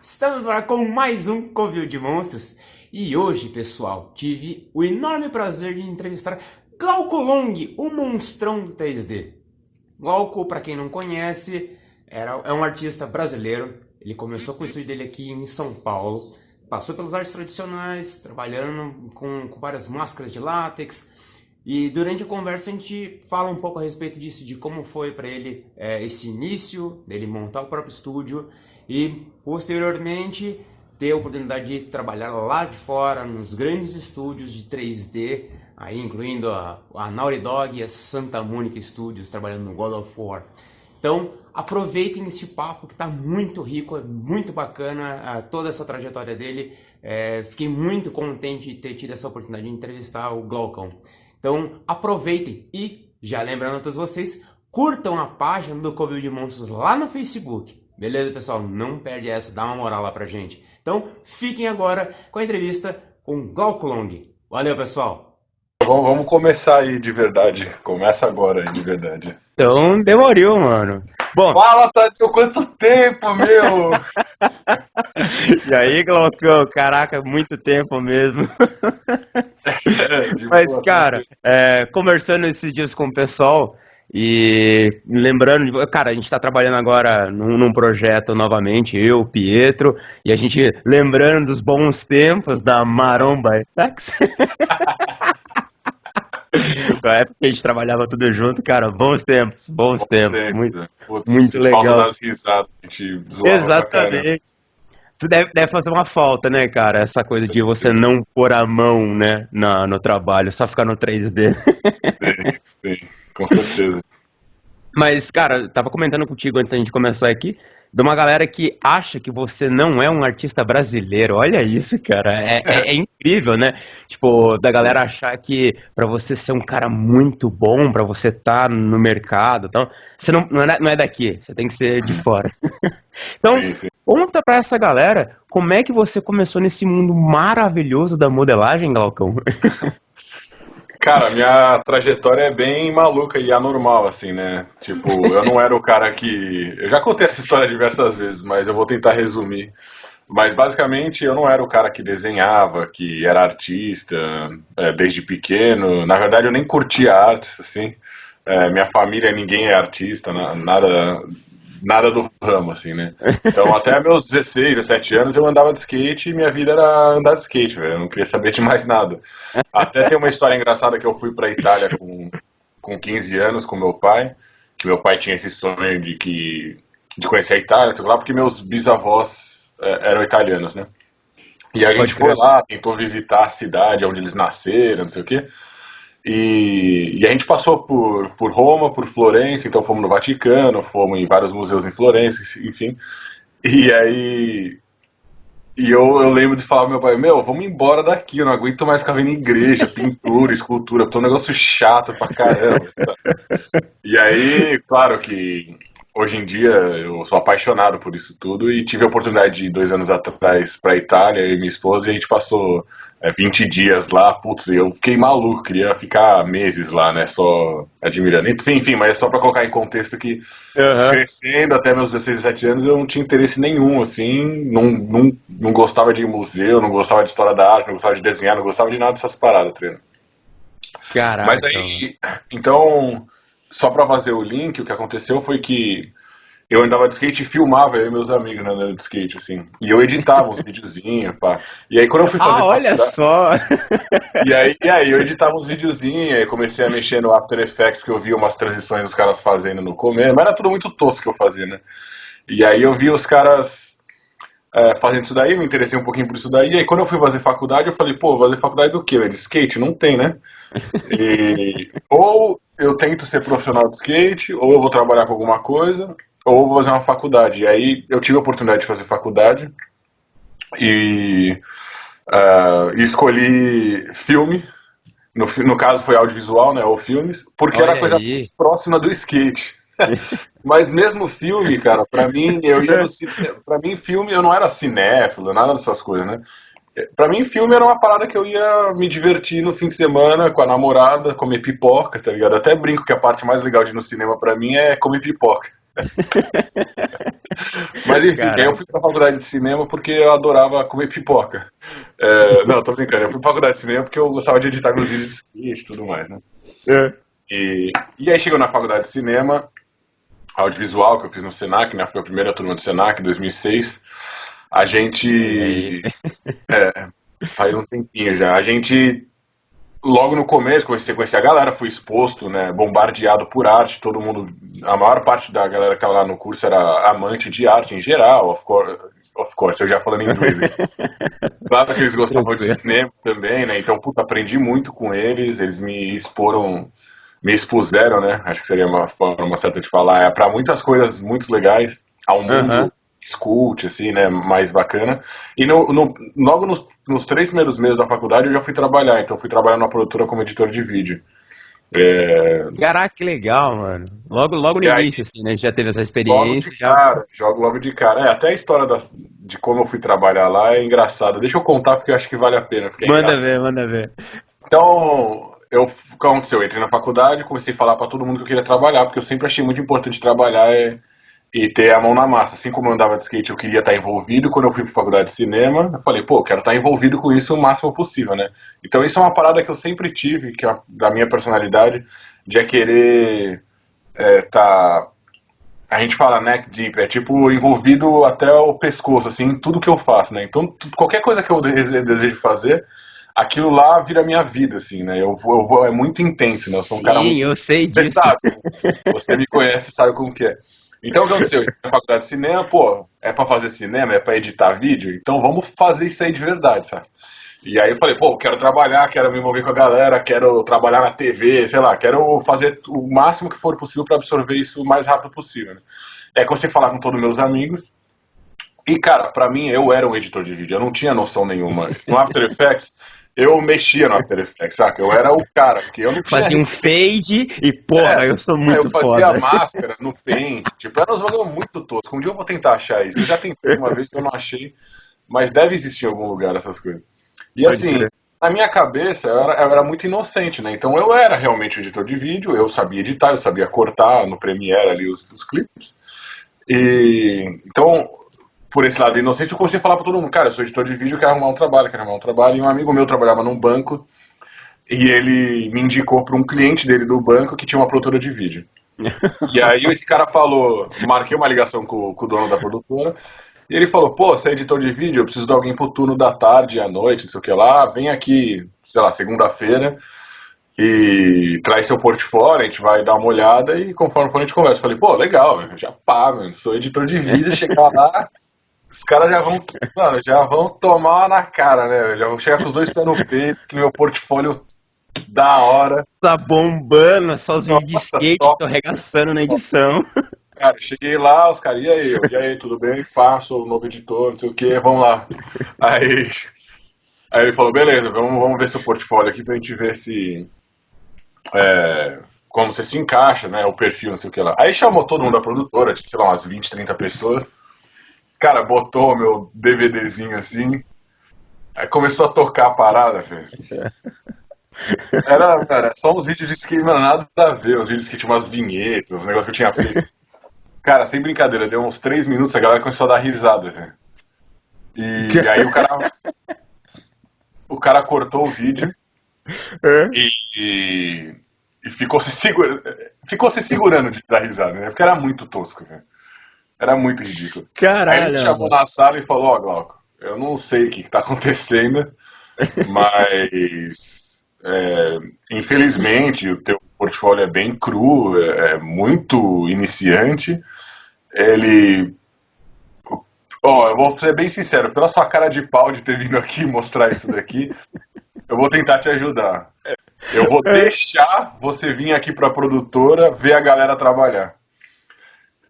Estamos lá com mais um Covil de Monstros. E hoje, pessoal, tive o enorme prazer de entrevistar Glauco Long, o monstrão do 3D. Glauco, para quem não conhece, é um artista brasileiro. Ele começou com o estúdio dele aqui em São Paulo. Passou pelas artes tradicionais, trabalhando com várias máscaras de látex. E durante a conversa a gente fala um pouco a respeito disso, de como foi para ele esse início, dele montar o próprio estúdio e posteriormente ter a oportunidade de trabalhar lá de fora, nos grandes estúdios de 3D, aí incluindo a Naughty Dog e a Santa Monica Studios, trabalhando no God of War. Então aproveitem esse papo que está muito rico, é muito bacana toda essa trajetória dele. Fiquei muito contente de ter tido essa oportunidade de entrevistar o Glaucão. Então aproveitem e, já lembrando a todos vocês, curtam a página do Covil de Monstros lá no Facebook. Beleza, pessoal? Não perde essa, dá uma moral lá pra gente. Então fiquem agora com a entrevista com Glauco Long. Valeu, pessoal! Vamos começar aí de verdade. Começa agora aí de verdade. Então demorou, mano. Bom, fala, Tadeu, quanto tempo, meu! E aí, Glaucão? Caraca, muito tempo mesmo. Mas, cara, conversando esses dias com o pessoal e lembrando, cara, a gente tá trabalhando agora num projeto novamente, eu, o Pietro, e a gente lembrando dos bons tempos da Maromba Effects. Na época que a gente trabalhava tudo junto, cara, bons tempos. Muito legal. Falta das risadas, a gente zoava. Exatamente. Tu deve fazer uma falta, né, cara? Essa coisa de você não pôr a mão, né, no trabalho, só ficar no 3D. Sim, com certeza. Mas, cara, eu tava comentando contigo antes da gente começar aqui, de uma galera que acha que você não é um artista brasileiro. Olha isso, cara. É incrível, né? Tipo, da galera achar que pra você ser um cara muito bom, pra você estar no mercado, então, você não é daqui, você tem que ser de fora. Então, sim. Conta pra essa galera como é que você começou nesse mundo maravilhoso da modelagem, Glaucão. Cara, minha trajetória é bem maluca e anormal, assim, né? Tipo, eu não era o cara que... Eu já contei essa história diversas vezes, mas eu vou tentar resumir. Mas, basicamente, eu não era o cara que desenhava, que era artista desde pequeno. Na verdade, eu nem curtia artes, assim. Minha família, ninguém é artista, nada do ramo, assim, né? Então, até meus 16, 17 anos, eu andava de skate e minha vida era andar de skate, velho. Eu não queria saber de mais nada. Até tem uma história engraçada que eu fui pra Itália com 15 anos com meu pai, que meu pai tinha esse sonho de conhecer a Itália, sei lá, porque meus bisavós eram italianos, né? E a gente foi lá, tentou visitar a cidade onde eles nasceram, não sei o quê. E a gente passou por Roma, por Florença, então fomos no Vaticano, fomos em vários museus em Florença, enfim. E aí eu lembro de falar pro meu pai, vamos embora daqui, eu não aguento mais ficar vendo igreja, pintura, escultura, é um negócio chato pra caramba. E aí, claro que hoje em dia eu sou apaixonado por isso tudo e tive a oportunidade de ir 2 anos atrás pra Itália, eu e minha esposa, e a gente passou 20 dias lá, putz, eu fiquei maluco, queria ficar meses lá, né, só admirando. Enfim, mas é só pra colocar em contexto que crescendo até meus 16, 17 anos eu não tinha interesse nenhum, assim, não gostava de ir em museu, não gostava de história da arte, não gostava de desenhar, não gostava de nada dessas paradas, treino. Caraca. Mas aí, então, só pra fazer o link, o que aconteceu foi que eu andava de skate e filmava eu e meus amigos andando de skate, assim. E eu editava uns videozinhos, pá. E aí quando eu fui fazer olha só! E aí eu editava uns videozinhos, aí comecei a mexer no After Effects, porque eu via umas transições dos caras fazendo no começo, mas era tudo muito tosco que eu fazia, né? E aí eu vi os caras fazendo isso daí, me interessei um pouquinho por isso daí, e aí quando eu fui fazer faculdade, eu falei, pô, fazer faculdade do quê? De skate? Não tem, né? Ou eu tento ser profissional de skate, ou eu vou trabalhar com alguma coisa, ou eu vou fazer uma faculdade. E aí eu tive a oportunidade de fazer faculdade e escolhi filme. No caso foi audiovisual, né, ou filmes, porque Olha era a coisa aí. mais próxima do skate. Mas mesmo filme, cara, pra mim, eu ia no cinema. Pra mim, filme, eu não era cinéfilo, nada dessas coisas, né? Pra mim, filme era uma parada que eu ia me divertir no fim de semana com a namorada, comer pipoca, tá ligado? Até brinco que a parte mais legal de ir no cinema pra mim é comer pipoca. Mas enfim, aí eu Caraca. fui pra faculdade de cinema porque eu adorava comer pipoca. Não, tô brincando. Eu fui pra faculdade de cinema porque eu gostava de editar meus vídeos de sketch e tudo mais, né? É. E aí chegou na faculdade de cinema, audiovisual, que eu fiz no Senac, né? Foi a primeira turma do Senac, em 2006. A Olha aí. gente... Faz um tempinho já. A gente logo no começo comecei a conhecer a galera, fui exposto, né, bombardeado por arte, todo mundo, a maior parte da galera que estava lá no curso era amante de arte em geral, of course, eu já falando inglês aqui. Claro que eles gostavam de Tranquilo. cinema também, né, então, puta, aprendi muito com eles, eles me expuseram, né, acho que seria uma forma certa de falar, para muitas coisas muito legais, ao Aham. mundo escute, assim, né, mais bacana. E logo nos 3 primeiros meses da faculdade eu já fui trabalhar, então eu fui trabalhar numa produtora como editor de vídeo. É, Caraca, que legal, mano. Logo no e aí, início, assim, né? Já teve essa logo de experiência, já. cara, jogo logo de cara. Até a história de como eu fui trabalhar lá é engraçada. Deixa eu contar porque eu acho que vale a pena, porque é Manda engraçado. ver, manda ver. Então, o que aconteceu? Eu entrei na faculdade, comecei a falar para todo mundo que eu queria trabalhar, porque eu sempre achei muito importante trabalhar e ter a mão na massa. Assim como eu andava de skate, eu queria estar envolvido. Quando eu fui para faculdade de cinema, eu falei, pô, eu quero estar envolvido com isso o máximo possível, né? Então isso é uma parada que eu sempre tive, que é da minha personalidade, de querer tá... A gente fala neck deep, é tipo envolvido até o pescoço, assim, em tudo que eu faço, né? Então, qualquer coisa que eu desejo fazer, aquilo lá vira minha vida, assim, né? É muito intenso, né? Eu sou um cara Sim, muito... eu sei Você disso. sabe, você me conhece, sabe como que é. Então o que aconteceu? Na faculdade de cinema, pô, é pra fazer cinema, é pra editar vídeo, então vamos fazer isso aí de verdade, sabe? E aí eu falei, pô, quero trabalhar, quero me envolver com a galera, quero trabalhar na TV, sei lá, quero fazer o máximo que for possível pra absorver isso o mais rápido possível, né? E aí comecei a falar com todos meus amigos, e cara, pra mim eu era um editor de vídeo, eu não tinha noção nenhuma. No After Effects, eu mexia no After Effects, saca? Eu era o cara, porque eu não tinha Fazia um fade e, porra, eu sou eu muito fazia foda. máscara no Paint, tipo, era uns bagulho muito tosco. Um dia eu vou tentar achar isso. Eu já tentei uma vez, eu não achei, mas deve existir em algum lugar essas coisas. E Pode assim, crer. na minha cabeça, eu era muito inocente, né? Então eu era realmente um editor de vídeo, eu sabia editar, eu sabia cortar no Premiere ali os clipes. E então, por esse lado de inocência, eu comecei a falar pra todo mundo, cara, eu sou editor de vídeo, quero arrumar um trabalho, quero arrumar um trabalho. E um amigo meu trabalhava num banco e ele me indicou para um cliente dele do banco que tinha uma produtora de vídeo. E aí esse cara falou, marquei uma ligação com o dono da produtora, e ele falou, pô, você é editor de vídeo, eu preciso de alguém pro turno da tarde e à noite, não sei o que lá, vem aqui, sei lá, segunda-feira e traz seu portfólio, a gente vai dar uma olhada e conforme for a gente conversa. Eu falei, pô, legal, já pá, mano, sou editor de vídeo, chegar lá, os caras já vão, mano, já vão tomar na cara, né? Já vão chegar com os dois pés no peito, que meu portfólio da hora. Tá bombando, só os vídeos de Nossa, skate, top. tô arregaçando na edição. Cara, cheguei lá, os caras, e aí? E aí, tudo bem? Faço o novo editor, não sei o que, vamos lá. Aí, aí ele falou, beleza, vamos ver seu portfólio aqui pra gente ver se. Como você se encaixa, né? O perfil, não sei o que lá. Aí chamou todo mundo da produtora, tipo, sei lá, umas 20, 30 pessoas. Cara, botou meu DVDzinho assim. Aí começou a tocar a parada, velho. Era, cara, só uns vídeos de skate, mano, nada a ver. Uns vídeos que tinha umas vinhetas, uns negócios que eu tinha feito. Cara, sem brincadeira, deu uns 3 minutos, a galera começou a dar risada, velho. E aí o cara cortou o vídeo e, e, e ficou se segurando de dar risada, né? Porque era muito tosco, velho. Era muito ridículo. Aí ele me Caralho, chamou mano. na sala e falou, ó, Glauco, eu não sei o que tá acontecendo, mas infelizmente o teu portfólio é bem cru, é muito iniciante. Ele. Ó, eu vou ser bem sincero, pela sua cara de pau de ter vindo aqui mostrar isso daqui, eu vou tentar te ajudar. Eu vou deixar você vir aqui pra produtora ver a galera trabalhar.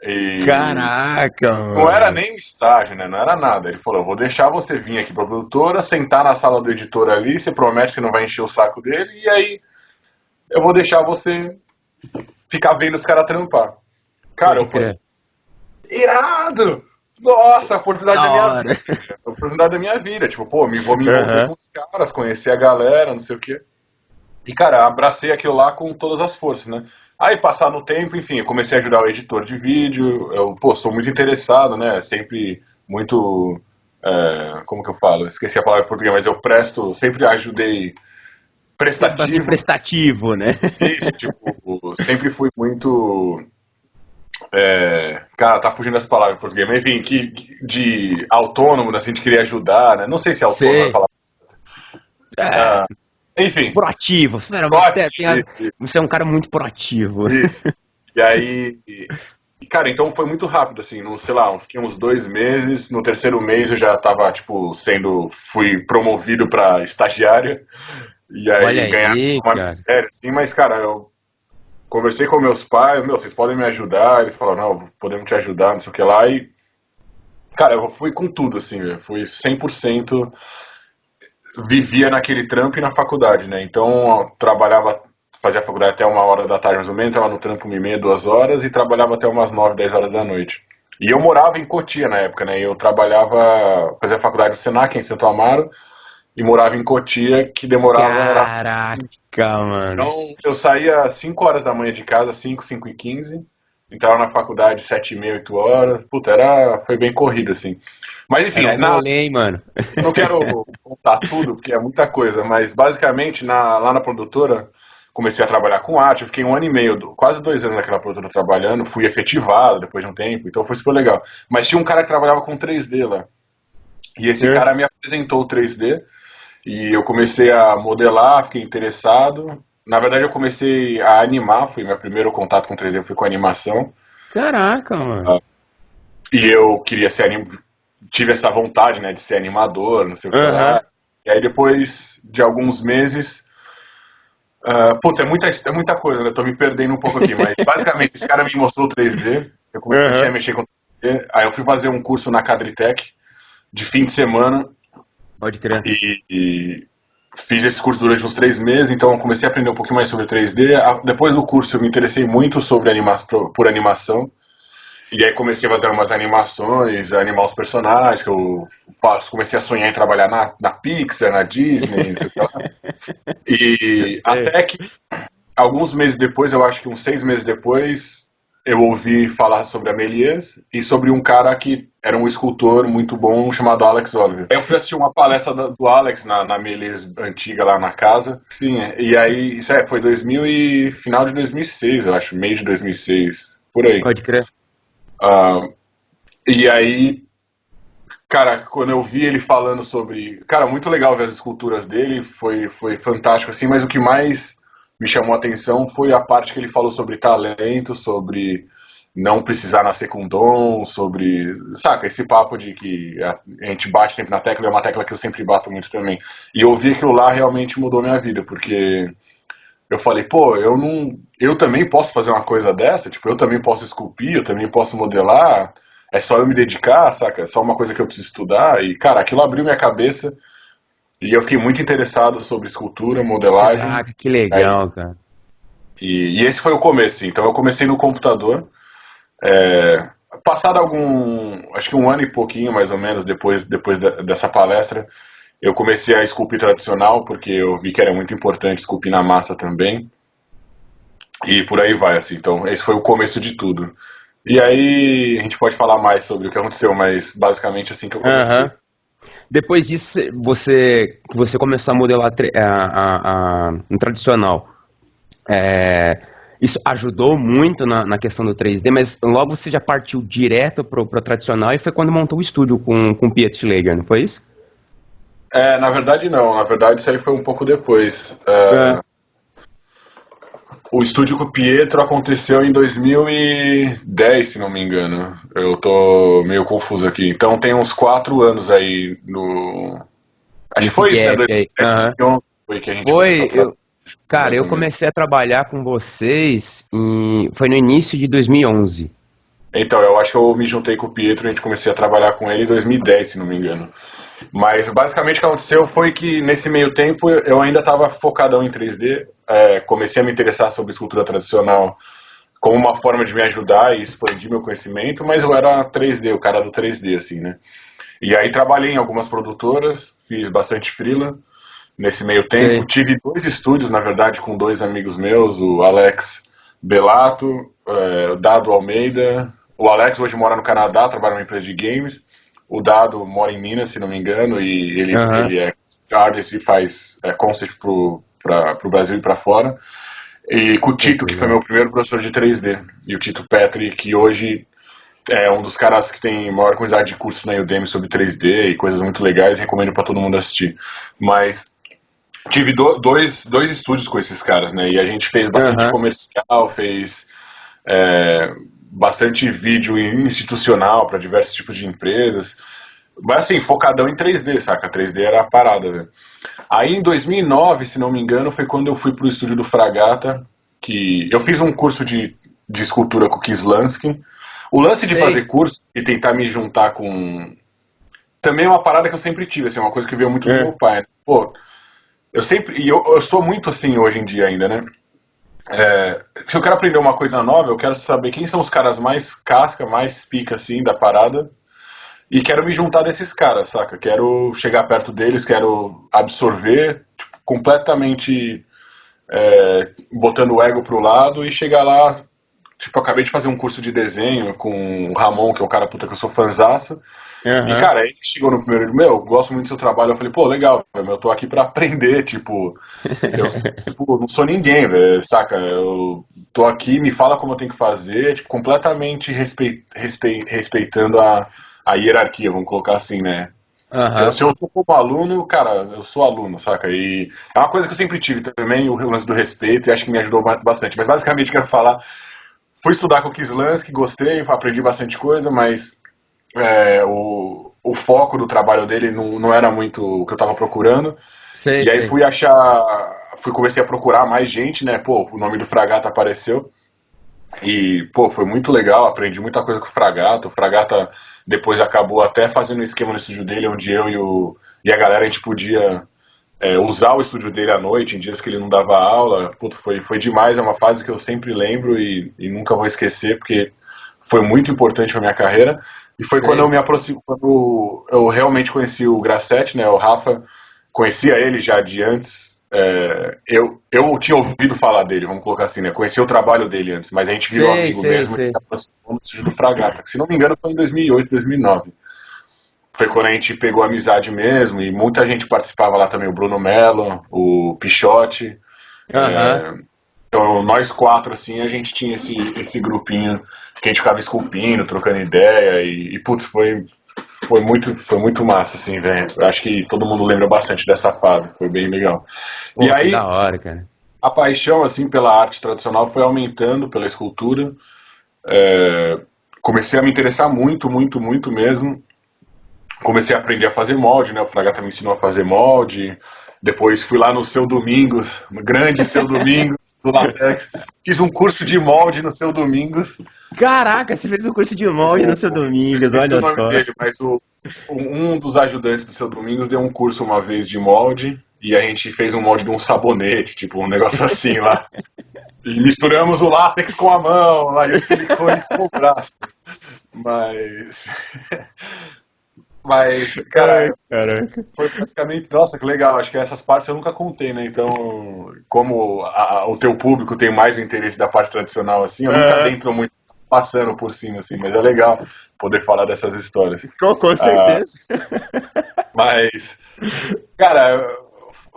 E Caraca, não era mano. nem o estágio, né? Não era nada. Ele falou: eu vou deixar você vir aqui pra produtora, sentar na sala do editor ali, você promete que não vai encher o saco dele, e aí eu vou deixar você ficar vendo os caras trampar. Cara, Pode eu falei: crer. irado! Nossa, a oportunidade Da da minha hora. vida. A oportunidade da minha vida. Tipo, pô, vou me envolver Aham. com os caras, conhecer a galera, não sei o quê. E, cara, abracei aquilo lá com todas as forças, né? Aí, passar no tempo, enfim, eu comecei a ajudar o editor de vídeo. Eu, sou muito interessado, né? Sempre muito. Como que eu falo? Esqueci a palavra em português, mas eu sempre ajudei Sempre bastante prestativo. prestativo, né? Isso, tipo, sempre fui muito. Cara, tá fugindo das palavras em português, mas enfim, de autônomo, né, assim, de querer ajudar, né? Não sei se autônomo é a Sei. palavra. É, Enfim, proativo. proativo, Você é um cara muito proativo. isso. E aí, cara, então foi muito rápido, assim, sei lá, fiquei uns 2 meses, no terceiro mês eu já tava, tipo, fui promovido pra estagiária, e Olha aí ganhar aí, uma cara. miséria, assim, mas, cara, eu conversei com meus pais, vocês podem me ajudar, eles falaram, não, podemos te ajudar, não sei o que lá, e, cara, eu fui com tudo, assim, eu fui 100%, vivia naquele trampo e na faculdade, né, então eu fazia a faculdade até 1 hora da tarde, mais ou menos, estava no trampo 1h30, 2 horas, e trabalhava até umas 9, 10 horas da noite. E eu morava em Cotia na época, né? Eu fazia a faculdade no Senac, em Santo Amaro, e morava em Cotia, que demorava. Caraca, mano. Então, eu saía às 5 horas da manhã de casa, 5h15, entrava na faculdade 7h30, 8 horas. Puta, foi bem corrido, assim. Mas, enfim, Era um rolê, hein, mano. eu não quero contar tudo, porque é muita coisa, mas basicamente lá na produtora comecei a trabalhar com arte, eu fiquei 1 ano e meio, quase 2 anos naquela produtora trabalhando, fui efetivado depois de um tempo, então foi super legal. Mas tinha um cara que trabalhava com 3D lá, e esse cara me apresentou o 3D, e eu comecei a modelar, fiquei interessado. Na verdade eu comecei a animar, foi meu primeiro contato com 3D, foi com animação, Caraca, mano. e eu queria tive essa vontade, né, de ser animador, não sei o que Aham. lá. E aí depois de alguns meses, puta, é muita coisa, né? Tô me perdendo um pouco aqui, mas basicamente esse cara me mostrou o 3D, eu comecei a Aham. mexer com 3D, aí eu fui fazer um curso na Cadritech de fim de semana Pode crer. e fiz esse curso durante uns 3 meses, então eu comecei a aprender um pouquinho mais sobre 3D. Depois do curso eu me interessei muito por animação. E aí comecei a fazer umas animações, a animar os personagens, que eu faço. Comecei a sonhar em trabalhar na Pixar, na Disney, não sei o que lá. E Sei. até que alguns meses depois, eu acho que uns 6 meses depois, eu ouvi falar sobre a Méliès e sobre um cara que era um escultor muito bom chamado Alex Oliver. Eu fui assistir uma palestra do Alex na Méliès antiga lá na casa. Sim, e aí, isso foi final de 2006, eu acho, meio de 2006, por aí. Pode crer. E aí, cara, quando eu vi ele falando sobre. Cara, muito legal ver as esculturas dele, foi fantástico, assim, mas o que mais me chamou a atenção foi a parte que ele falou sobre talento, sobre não precisar nascer com dom, sobre. Saca, esse papo de que a gente bate sempre na tecla, é uma tecla que eu sempre bato muito também. E ouvir aquilo lá realmente mudou minha vida, porque eu falei, pô, eu não. Eu também posso fazer uma coisa dessa, tipo, eu também posso esculpir, eu também posso modelar. É só eu me dedicar, saca? É só uma coisa que eu preciso estudar. E, cara, aquilo abriu minha cabeça e eu fiquei muito interessado sobre escultura, modelagem. Caraca, que Aí, legal, cara. e esse foi o começo. Então eu comecei no computador. Passado acho que 1 ano e pouquinho, mais ou menos, depois dessa palestra, eu comecei a esculpir tradicional, porque eu vi que era muito importante esculpir na massa também. E por aí vai, assim. Então, esse foi o começo de tudo. E aí, a gente pode falar mais sobre o que aconteceu, mas basicamente assim que eu comecei. Aham. Depois disso, você começou a modelar no tradicional. Isso ajudou muito na questão do 3D, mas logo você já partiu direto pro tradicional e foi quando montou o estúdio com o Piet Schlegel, não foi isso? Na verdade não, na verdade isso aí foi um pouco depois. É. O estúdio com o Pietro aconteceu em 2010, se não me engano. Eu tô meio confuso aqui. Então tem uns 4 anos aí no. Acho que Nesse foi isso, né? gap aí. 2010, Aham. 2011 foi que a gente começou Foi, a trabalhar, cara, mais eu ou menos. comecei a trabalhar com vocês foi no início de 2011. Então, eu acho que eu me juntei com o Pietro e a gente comecei a trabalhar com ele em 2010, se não me engano. Mas basicamente o que aconteceu foi que nesse meio tempo eu ainda estava focadão em 3D, comecei a me interessar sobre escultura tradicional como uma forma de me ajudar e expandir meu conhecimento, mas eu era 3D, o cara do 3D, assim, né? E aí trabalhei em algumas produtoras, fiz bastante freela nesse meio tempo, Sei. tive 2 estúdios, na verdade, com 2 amigos meus, o Alex Belato, o Dado Almeida, o Alex hoje mora no Canadá, trabalha numa empresa de games. O Dado mora em Minas, se não me engano, e ele é artist e faz concept pro Brasil e para fora. E com o Tito, que foi meu primeiro professor de 3D. E o Tito Petri, que hoje é um dos caras que tem maior quantidade de cursos na Udemy sobre 3D e coisas muito legais, recomendo para todo mundo assistir. Mas tive dois estúdios com esses caras, né? E a gente fez bastante comercial, fez bastante vídeo institucional para diversos tipos de empresas. Mas assim, focadão em 3D, saca? 3D era a parada, velho. Aí em 2009, se não me engano, foi quando eu fui pro estúdio do Fragata, que eu fiz um curso de escultura com o Kislansky. O lance de fazer curso e tentar me juntar com... Também é uma parada que eu sempre tive, assim, uma coisa que veio muito do meu pai, né? Pô, eu sou muito assim hoje em dia ainda, né? Se eu quero aprender uma coisa nova, eu quero saber quem são os caras mais casca, mais pica, assim, da parada. E quero me juntar desses caras, saca? Quero chegar perto deles, quero absorver, tipo, completamente botando o ego pro lado e chegar lá. Tipo, eu acabei de fazer um curso de desenho com o Ramon, que é um cara puta que eu sou fanzaço. E, cara, aí chegou no primeiro, gosto muito do seu trabalho. Eu falei, pô, legal, eu tô aqui pra aprender, tipo, eu não sou ninguém, velho, saca? Eu tô aqui, me fala como eu tenho que fazer, tipo, completamente respeitando a hierarquia, vamos colocar assim, né? Se eu tô como aluno, cara, eu sou aluno, saca? E é uma coisa que eu sempre tive também, o lance do respeito, e acho que me ajudou bastante. Mas basicamente eu quero falar, fui estudar com o Kislansky, gostei, aprendi bastante coisa, mas o foco do trabalho dele não era muito o que eu tava procurando. E aí comecei a procurar mais gente, né? Pô, o nome do Fragata apareceu. E, pô, foi muito legal, aprendi muita coisa com o Fragata. O Fragata depois acabou até fazendo um esquema no estúdio dele, onde eu e a galera, a gente podia usar o estúdio dele à noite, em dias que ele não dava aula. Puto, foi demais, é uma fase que eu sempre lembro e nunca vou esquecer, porque foi muito importante pra minha carreira. E foi quando eu me aproximo, quando eu realmente conheci o Grassetti, né, o Rafa, conhecia ele já de antes. Eu tinha ouvido falar dele, vamos colocar assim, né? Conheci o trabalho dele antes, mas a gente virou amigo mesmo e se aproximou no estúdio do Fragata, que se não me engano foi em 2008, 2009. Foi quando a gente pegou amizade mesmo e muita gente participava lá também, o Bruno Mello, o Pichotti. Então nós quatro, assim, a gente tinha esse grupinho que a gente ficava esculpindo, trocando ideia e putz, foi muito massa, assim, velho. Acho que todo mundo lembra bastante dessa fase, foi bem legal. Pô, e aí, da hora, cara. A paixão, assim, pela arte tradicional foi aumentando, pela escultura. Comecei a me interessar muito, muito, muito mesmo. Comecei a aprender a fazer molde, né? O Fragata me ensinou a fazer molde. Depois fui lá no Seu Domingos, no grande Seu Domingos, do Latex. Fiz um curso de molde no Seu Domingos. Caraca, você fez um curso de molde no Seu Domingos, olha só. Dele, mas um dos ajudantes do Seu Domingos deu um curso uma vez de molde e a gente fez um molde de um sabonete, tipo um negócio assim lá. E misturamos o látex com a mão, lá, e o silicone com o braço. Mas, cara, foi basicamente, nossa, que legal, acho que essas partes eu nunca contei, né? Então, como o teu público tem mais o interesse da parte tradicional, assim, eu nunca adentro muito passando por cima, assim, mas é legal poder falar dessas histórias. Com certeza. Mas, cara,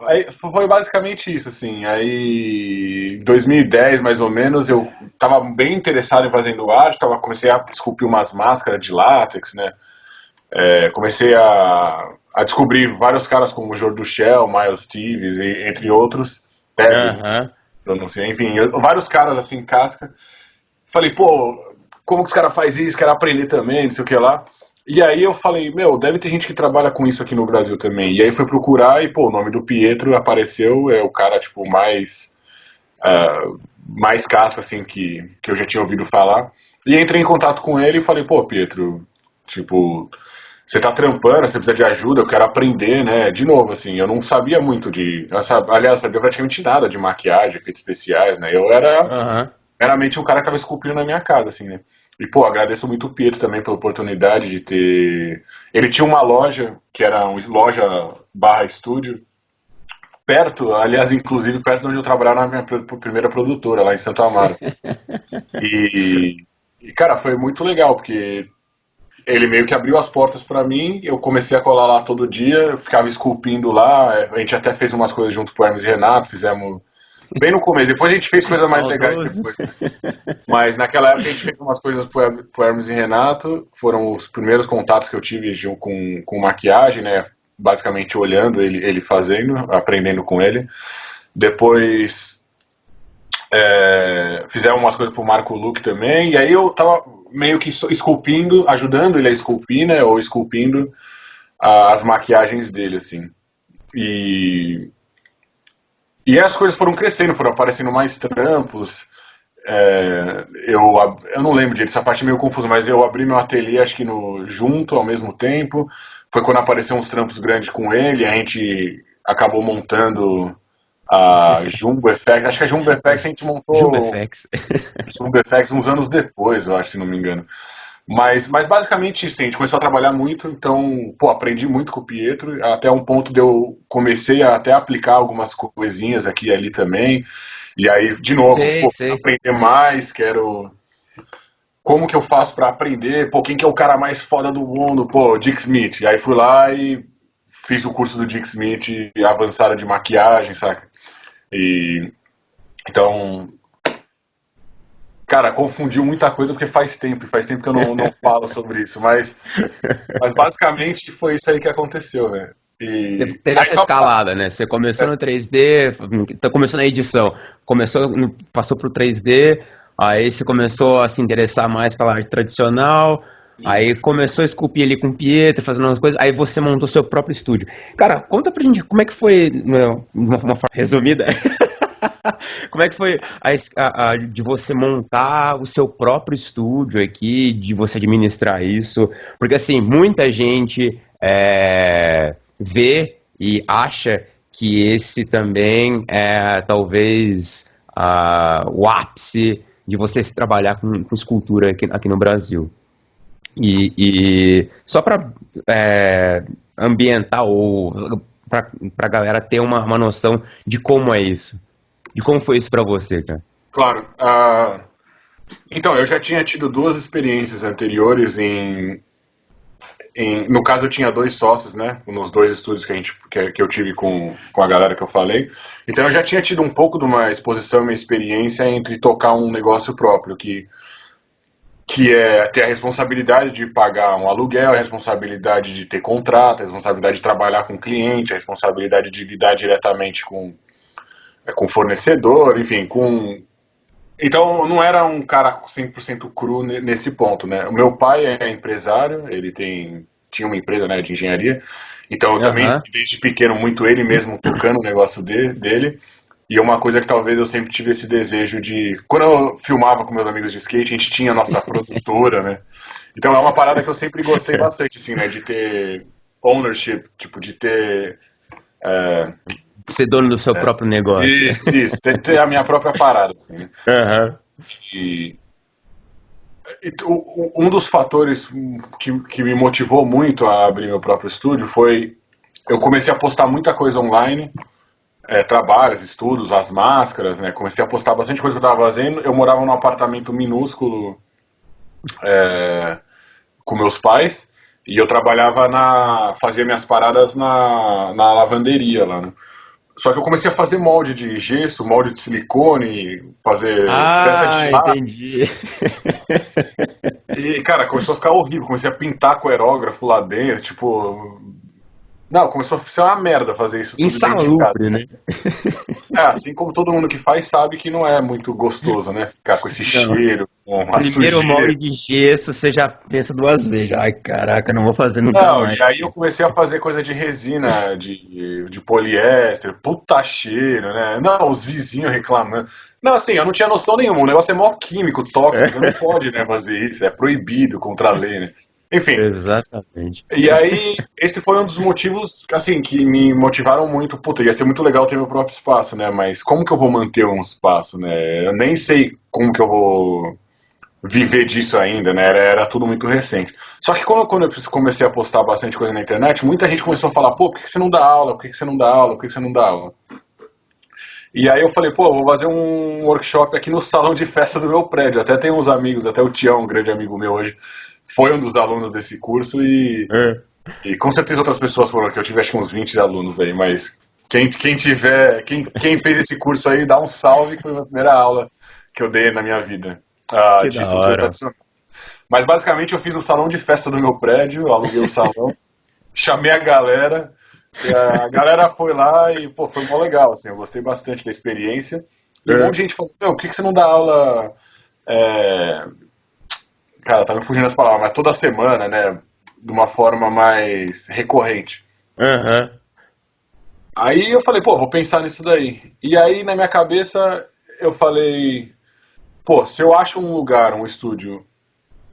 aí foi basicamente isso, assim. Aí, em 2010, mais ou menos, eu tava bem interessado em fazendo arte, comecei a esculpir umas máscaras de látex, né? Comecei a descobrir vários caras como o Jordo Shell, Miles Teves, entre outros. Enfim, vários caras assim, casca. Falei, pô, como que os caras fazem isso? Quero aprender também, não sei o que lá. E aí eu falei, deve ter gente que trabalha com isso aqui no Brasil também. E aí fui procurar e, pô, o nome do Pietro apareceu, é o cara, tipo, mais casca, assim, que eu já tinha ouvido falar. E entrei em contato com ele e falei, pô, Pietro, tipo, você tá trampando, você precisa de ajuda, eu quero aprender, né? De novo, assim, eu não sabia muito aliás, sabia praticamente nada de maquiagem, efeitos especiais, né? Eu era meramente um cara que tava esculpindo na minha casa, assim, né? E, pô, agradeço muito o Pietro também pela oportunidade de ter... Ele tinha uma loja, que era uma loja / estúdio, perto, aliás, inclusive perto de onde eu trabalhava na minha primeira produtora, lá em Santo Amaro. Cara, foi muito legal, porque ele meio que abriu as portas pra mim, eu comecei a colar lá todo dia, eu ficava esculpindo lá, a gente até fez umas coisas junto com o Hermes e Renato, fizemos bem no começo, depois a gente fez coisas mais legais Saudoso. depois. Mas naquela época a gente fez umas coisas pro Hermes e Renato, foram os primeiros contatos que eu tive com maquiagem, né? Basicamente olhando ele fazendo, aprendendo com ele. Depois fizemos umas coisas pro Marco Luque também, e aí eu tava meio que esculpindo, ajudando ele a esculpir, né? Ou esculpindo as maquiagens dele, assim. E as coisas foram crescendo, foram aparecendo mais trampos. Eu não lembro direito, essa parte é meio confusa, mas eu abri meu ateliê, acho que junto ao mesmo tempo. Foi quando apareceu uns trampos grandes com ele, a gente acabou montando a Jumbo FX. Acho que a Jumbo FX a gente montou. Jumbo FX. Jumbo FX uns anos depois, eu acho, se não me engano. Mas basicamente isso, a gente começou a trabalhar muito, então, pô, aprendi muito com o Pietro, até um ponto de eu comecei a até aplicar algumas coisinhas aqui e ali também. E aí, de novo, Sei. aprender mais, quero. Como que eu faço pra aprender? Pô, quem que é o cara mais foda do mundo? Pô, Dick Smith. E aí fui lá e fiz o curso do Dick Smith, avançada de maquiagem, saca? Então, cara, confundiu muita coisa porque faz tempo que eu não falo sobre isso, mas basicamente foi isso aí que aconteceu, velho. Teve essa escalada, né? Você começou no 3D, começou na edição, passou pro 3D, aí você começou a se interessar mais pela arte tradicional, aí começou a esculpir ali com o Pietro, fazendo umas coisas, aí você montou seu próprio estúdio. Cara, conta pra gente como é que foi, de uma forma resumida, como é que foi de você montar o seu próprio estúdio aqui, de você administrar isso? Porque, assim, muita gente vê e acha que esse também é, talvez, o ápice de você se trabalhar com escultura aqui no Brasil. E só para ambientar ou para a galera ter uma noção de como é isso. E como foi isso pra você, cara? Claro. Então, eu já tinha tido duas experiências anteriores no caso, eu tinha 2 sócios, né? Nos 2 estúdios que eu tive com a galera que eu falei. Então, eu já tinha tido um pouco de uma exposição e uma experiência entre tocar um negócio próprio, que é ter a responsabilidade de pagar um aluguel, a responsabilidade de ter contrato, a responsabilidade de trabalhar com cliente, a responsabilidade de lidar diretamente com fornecedor, enfim, Então, eu não era um cara 100% cru nesse ponto, né? O meu pai é empresário, ele tinha uma empresa, né, de engenharia, então eu também, desde pequeno, muito ele mesmo tocando o negócio dele, e uma coisa que talvez eu sempre tive esse desejo de... Quando eu filmava com meus amigos de skate, a gente tinha a nossa produtora, né? Então é uma parada que eu sempre gostei bastante, assim, né? De ter ownership, tipo, de ter... Ser dono do seu próprio negócio. Isso, ter a minha própria parada, assim, né? Um dos fatores que me motivou muito a abrir meu próprio estúdio foi... Eu comecei a postar muita coisa online, trabalhos, estudos, as máscaras, né? Comecei a postar bastante coisa que eu estava fazendo. Eu morava num apartamento minúsculo com meus pais e eu fazia minhas paradas na lavanderia lá, né? Só que eu comecei a fazer molde de gesso, molde de silicone, fazer peça de lápis. Entendi. E, cara, começou a ficar horrível. Comecei a pintar com aerógrafo lá dentro, tipo... Não, começou a ser uma merda fazer isso tudo dentro de casa. Insalubre, né? Assim como todo mundo que faz sabe que não é muito gostoso, né? Ficar com esse cheiro, com a Primeiro sujeira. molde de gesso, você já pensa 2 vezes. Ai, caraca, não vou fazer nunca mais. E aí eu comecei a fazer coisa de resina, de poliéster, puta cheiro, né? Não, os vizinhos reclamando. Não, assim, eu não tinha noção nenhuma, o negócio é mó químico, tóxico, não pode, né, fazer isso, é proibido contra a lei, né? Enfim. Exatamente. E aí, esse foi um dos motivos, assim, que me motivaram muito. Puta, ia ser muito legal ter meu próprio espaço, né? Mas como que eu vou manter um espaço, né? Eu nem sei como que eu vou viver disso ainda, né? Era tudo muito recente. Só que quando eu comecei a postar bastante coisa na internet, muita gente começou a falar, pô, por que você não dá aula? Por que você não dá aula? Por que você não dá aula? E aí eu falei, pô, vou fazer um workshop aqui no salão de festa do meu prédio. Até tem uns amigos, até o Tião, um grande amigo meu hoje, foi um dos alunos desse curso e com certeza outras pessoas foram aqui. Eu tive acho que uns 20 alunos aí, mas quem fez esse curso aí, dá um salve, que foi a minha primeira aula que eu dei na minha vida. Que De da estrutura hora. tradicional. Mas basicamente eu fiz no salão de festa do meu prédio, aluguei o salão, chamei a galera. E a galera foi lá e, pô, foi mó legal, assim, eu gostei bastante da experiência. E um monte de gente falou, meu, por que você não dá aula, é, cara, tá me fugindo as palavras, mas toda semana, né, de uma forma mais recorrente. Aham. Aí eu falei, pô, vou pensar nisso daí. E aí, na minha cabeça, eu falei, pô, se eu acho um lugar, um estúdio,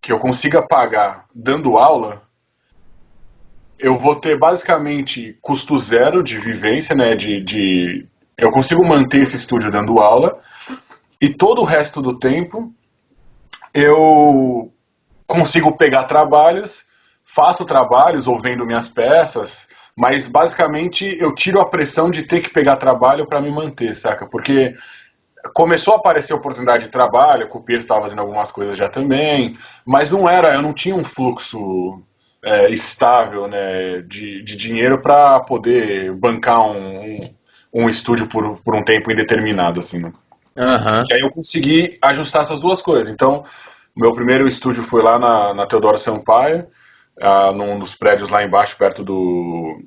que eu consiga pagar dando aula, eu vou ter basicamente custo zero de vivência, né? Eu consigo manter esse estúdio dando aula e todo o resto do tempo eu consigo pegar trabalhos, faço trabalhos ou vendo minhas peças, mas basicamente eu tiro a pressão de ter que pegar trabalho para me manter, saca? Porque começou a aparecer oportunidade de trabalho, o Pedro estava fazendo algumas coisas já também, mas eu não tinha um fluxo estável, né, de dinheiro para poder bancar um estúdio por um tempo indeterminado, assim, né? Aham. E aí eu consegui ajustar essas duas coisas. Então, o meu primeiro estúdio foi lá na Teodoro Sampaio, num dos prédios lá embaixo, perto do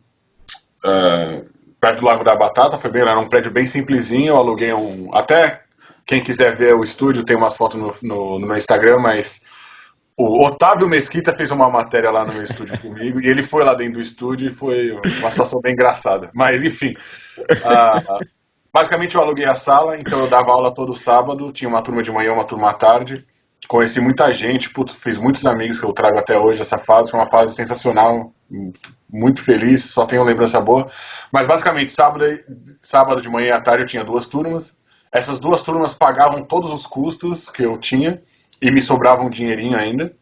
Lago da Batata, foi bem lá, era um prédio bem simplesinho, eu aluguei até quem quiser ver o estúdio, tem umas fotos no meu Instagram, mas o Otávio Mesquita fez uma matéria lá no meu estúdio comigo, e ele foi lá dentro do estúdio e foi uma situação bem engraçada. Mas, enfim, basicamente eu aluguei a sala, então eu dava aula todo sábado, tinha uma turma de manhã, uma turma à tarde, conheci muita gente, putz, fiz muitos amigos que eu trago até hoje essa fase, foi uma fase sensacional, muito feliz, só tenho lembrança boa. Mas basicamente, sábado de manhã e à tarde eu tinha duas turmas, essas duas turmas pagavam todos os custos que eu tinha e me sobrava um dinheirinho ainda.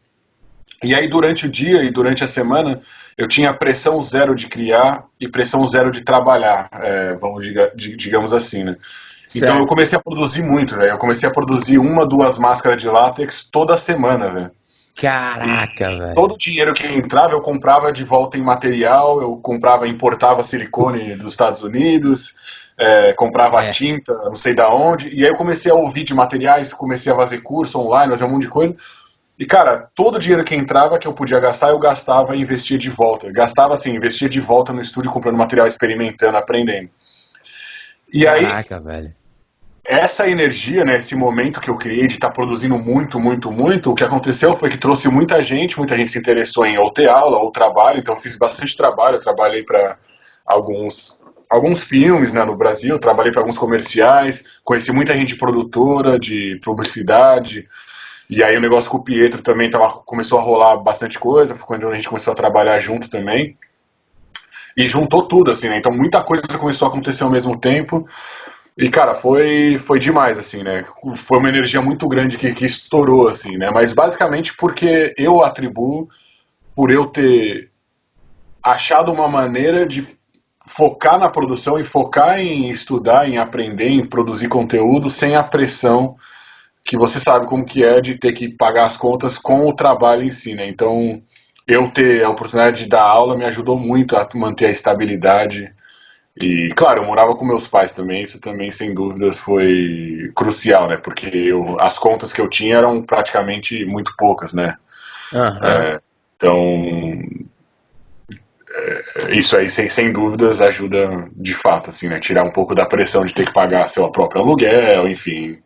E aí, durante o dia e durante a semana, eu tinha pressão zero de criar e pressão zero de trabalhar, digamos assim, né? Então eu Certo. comecei a produzir muito, velho. Eu comecei a produzir uma, duas máscaras de látex toda semana, velho. E Caraca, velho. todo o dinheiro que entrava eu comprava de volta em material, eu comprava, importava silicone dos Estados Unidos, comprava É. tinta, não sei da onde. E aí eu comecei a ouvir de materiais, comecei a fazer curso online, fazer um monte de coisa. E, cara, todo o dinheiro que entrava, que eu podia gastar, eu gastava e investia de volta. Gastava assim, investia de volta no estúdio, comprando material, experimentando, aprendendo. E aí, Caraca, velho. essa energia, né, esse momento que eu criei de estar produzindo muito, muito, muito, o que aconteceu foi que trouxe muita gente se interessou em ou ter aula ou trabalho, então eu fiz bastante trabalho, eu trabalhei para alguns filmes, né, no Brasil, trabalhei para alguns comerciais, conheci muita gente produtora de publicidade, e aí o negócio com o Pietro também começou a rolar bastante coisa, foi quando a gente começou a trabalhar junto também, e juntou tudo, assim, né, então muita coisa começou a acontecer ao mesmo tempo, e, cara, foi demais, assim, né? Foi uma energia muito grande que estourou, assim, né? Mas basicamente porque eu atribuo por eu ter achado uma maneira de focar na produção e focar em estudar, em aprender, em produzir conteúdo sem a pressão que você sabe como que é de ter que pagar as contas com o trabalho em si, né? Então, eu ter a oportunidade de dar aula me ajudou muito a manter a estabilidade. E, claro, eu morava com meus pais também, isso também, sem dúvidas, foi crucial, né? Porque as contas que eu tinha eram praticamente muito poucas, né? Aham. Então, isso aí, sem dúvidas, ajuda de fato, assim, né? Tirar um pouco da pressão de ter que pagar seu próprio aluguel, enfim,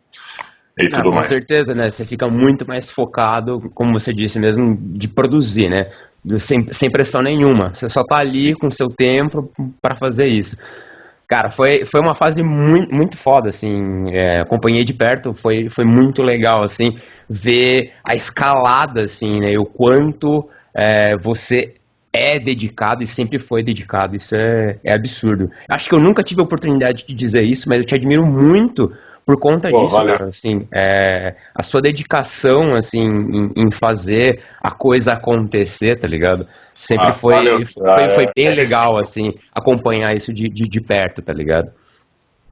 e Ah, tudo com mais. certeza, né? Você fica muito mais focado, como você disse mesmo, de produzir, né? Sem pressão nenhuma. Você só tá ali com seu tempo para fazer isso. Cara, foi uma fase muito, muito foda, assim, acompanhei de perto, foi muito legal, assim, ver a escalada, assim, né, e o quanto você é dedicado e sempre foi dedicado, isso é absurdo. Acho que eu nunca tive a oportunidade de dizer isso, mas eu te admiro muito por conta Pô, disso, valeu. cara, assim, a sua dedicação, assim, em fazer a coisa acontecer, tá ligado? Sempre Ah, valeu. foi bem É legal, recíproco. assim, acompanhar isso de perto, tá ligado?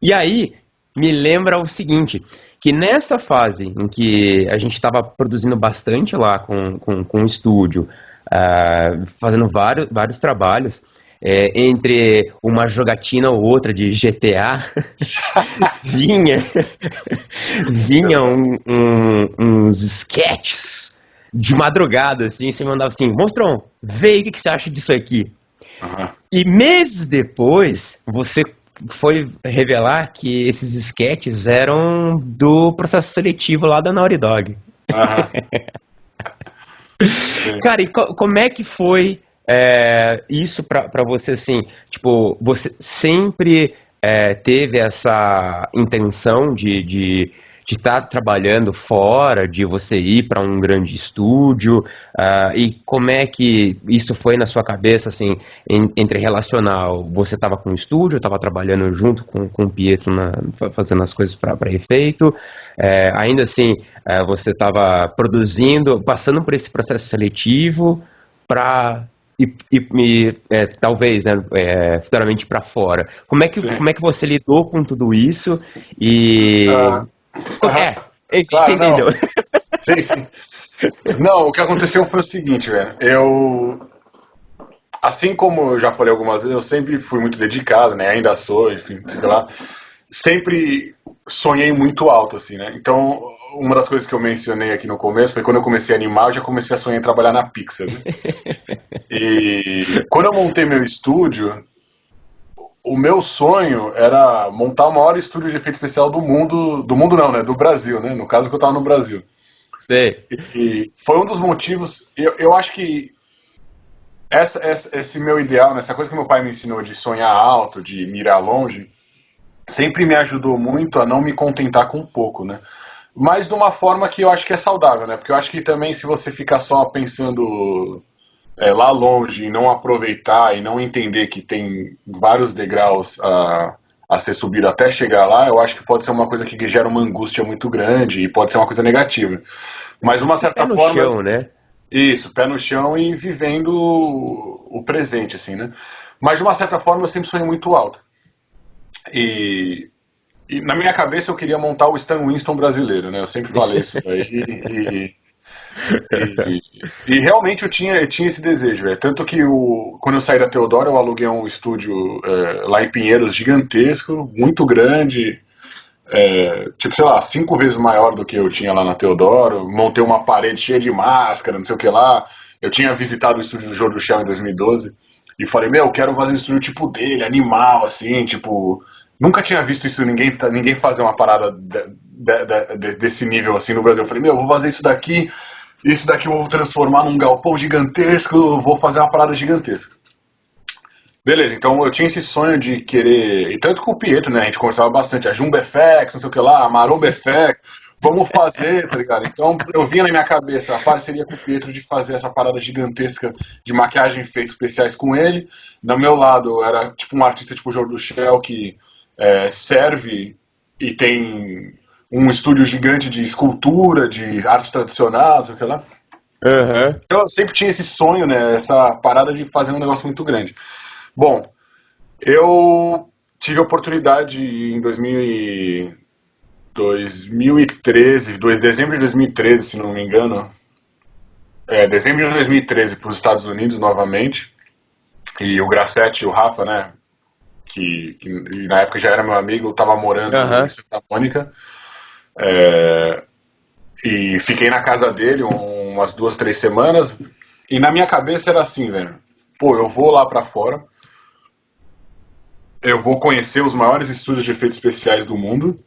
E aí, me lembra o seguinte, que nessa fase em que a gente estava produzindo bastante lá com o estúdio, fazendo vários trabalhos, entre uma jogatina ou outra de GTA, vinha, vinha uns sketches de madrugada, assim, você mandava assim, Monstrão, vê aí o que você acha disso aqui. Uhum. E meses depois, você foi revelar que esses sketches eram do processo seletivo lá da Naughty Dog. Sim. Cara, e como é que foi isso pra você, assim? Tipo, você sempre teve essa intenção de estar trabalhando fora, de você ir para um grande estúdio, e como é que isso foi na sua cabeça, assim, entre relacional? Você estava com o estúdio, estava trabalhando junto com o Pietro, fazendo as coisas para efeito, ainda assim, você estava produzindo, passando por esse processo seletivo para talvez, né, futuramente para fora. Sim. Como é que você lidou com tudo isso e Aham. enfim, você Claro, não. entendeu? Sim, sim. Não, o que aconteceu foi o seguinte, velho. Assim como eu já falei algumas vezes, eu sempre fui muito dedicado, né? Ainda sou, enfim, sei lá. Sempre sonhei muito alto, assim, né? Então, uma das coisas que eu mencionei aqui no começo foi quando eu comecei a animar, eu já comecei a sonhar em trabalhar na Pixar, né? E quando eu montei meu estúdio, o meu sonho era montar o maior estúdio de efeito especial do mundo não, né? Do Brasil, né? No caso que eu tava no Brasil. Sei. E foi um dos motivos, eu acho que esse meu ideal, né, essa coisa que meu pai me ensinou de sonhar alto, de mirar longe, sempre me ajudou muito a não me contentar com pouco, né? Mas de uma forma que eu acho que é saudável, né? Porque eu acho que também se você ficar só pensando lá longe e não aproveitar e não entender que tem vários degraus a ser subido até chegar lá, eu acho que pode ser uma coisa que gera uma angústia muito grande e pode ser uma coisa negativa. Mas de uma Esse pé certa no forma, chão, né? isso, pé no chão e vivendo o presente, assim, né? Mas de uma certa forma eu sempre sonhei muito alto. E, e na minha cabeça eu queria montar o Stan Winston brasileiro, né? Eu sempre falei isso daí e realmente eu tinha esse desejo, velho. Tanto que quando eu saí da Teodoro, eu aluguei um estúdio lá em Pinheiros gigantesco, muito grande, tipo, sei lá, 5 vezes maior do que eu tinha lá na Teodoro. Montei uma parede cheia de máscara, não sei o que lá. Eu tinha visitado o estúdio do Joe do Shell em 2012 e falei, meu, eu quero fazer um estúdio tipo dele, animal, assim, tipo. Nunca tinha visto isso, ninguém fazer uma parada desse nível assim no Brasil. Eu falei, meu, eu vou fazer isso daqui eu vou transformar num galpão gigantesco, vou fazer uma parada gigantesca. Beleza, então eu tinha esse sonho de querer, e tanto com o Pietro, né, a gente conversava bastante, a Jumbo FX, não sei o que lá, a Maromba FX, vamos fazer, tá ligado? Então eu vinha na minha cabeça a parceria com o Pietro de fazer essa parada gigantesca de maquiagem e efeitos especiais com ele. Do meu lado era tipo um artista tipo o Jorge do Shell que serve e tem um estúdio gigante de escultura, de arte tradicional, não sei o que lá. Aham. Então eu sempre tinha esse sonho, né, essa parada de fazer um negócio muito grande. Bom, eu tive a oportunidade em 2013, dezembro de 2013, se não me engano, dezembro de 2013 para os Estados Unidos novamente, e o Grassetti e o Rafa, né, que na época já era meu amigo, eu estava morando em Aham. Santa Mônica, e fiquei na casa dele umas 2, 3 semanas, e na minha cabeça era assim, velho, pô, eu vou lá para fora, eu vou conhecer os maiores estúdios de efeitos especiais do mundo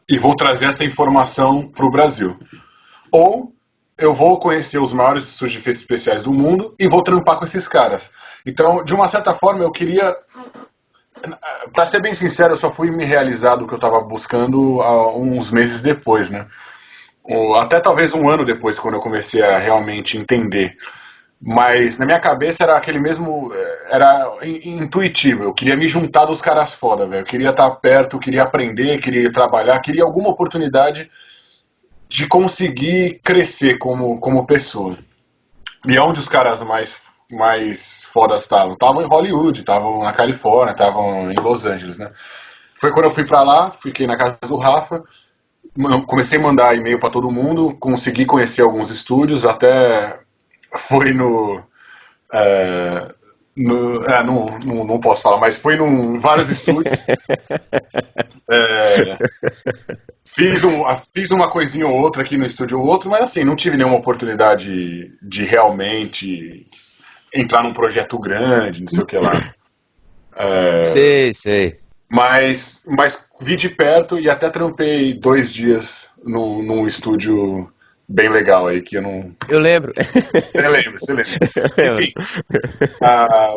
e vou trazer essa informação para o Brasil. Ou eu vou conhecer os maiores estúdios de efeitos especiais do mundo e vou trampar com esses caras. Então, de uma certa forma, eu queria. Para ser bem sincero, eu só fui me realizar do que eu estava buscando uns meses depois, né? Ou até talvez um ano depois, quando eu comecei a realmente entender. Mas na minha cabeça era aquele mesmo. Era intuitivo. Eu queria me juntar dos caras foda, velho. Eu queria estar perto, queria aprender, queria trabalhar, queria alguma oportunidade de conseguir crescer como pessoa. E onde os caras mais fodas estavam? Estavam em Hollywood, estavam na Califórnia, estavam em Los Angeles, né? foi quando eu fui pra lá, fiquei na casa do Rafa, comecei a mandar e-mail pra todo mundo, consegui conhecer alguns estúdios, até foi não posso falar, mas foi em vários estúdios. Fiz uma coisinha ou outra aqui no estúdio ou outro, mas assim, não tive nenhuma oportunidade de realmente entrar num projeto grande, não sei o que lá. Sei. Mas vi de perto e até trampei 2 dias num estúdio bem legal aí, que eu não... Eu lembro. Você lembra. Enfim,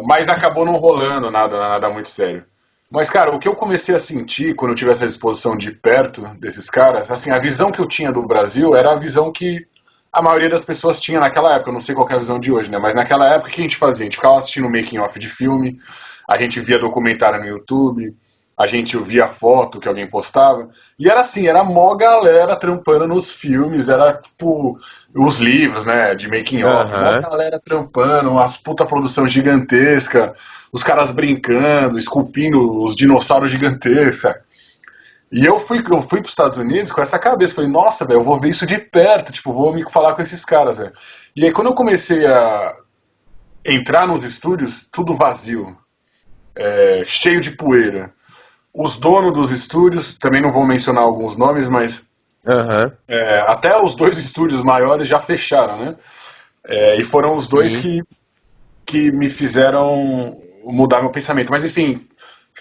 mas acabou não rolando nada muito sério. Mas, cara, o que eu comecei a sentir quando eu tive essa exposição de perto desses caras, assim, a visão que eu tinha do Brasil era a visão que a maioria das pessoas tinha naquela época. Eu não sei qual é a visão de hoje, né? Mas naquela época, o que a gente fazia? A gente ficava assistindo making of de filme, a gente via documentário no YouTube, a gente via foto que alguém postava, e era assim, era mó galera trampando nos filmes, era tipo os livros, né, de making of, mó galera trampando, uma puta produção gigantesca, os caras brincando, esculpindo os dinossauros gigantescos. E eu fui para os Estados Unidos com essa cabeça, falei, nossa, velho, eu vou ver isso de perto, tipo, vou me falar com esses caras, velho. E aí quando eu comecei a entrar nos estúdios, tudo vazio, cheio de poeira. Os donos dos estúdios, também não vou mencionar alguns nomes, mas até os 2 estúdios maiores já fecharam, né? E foram os 2 que me fizeram mudar meu pensamento. Mas enfim,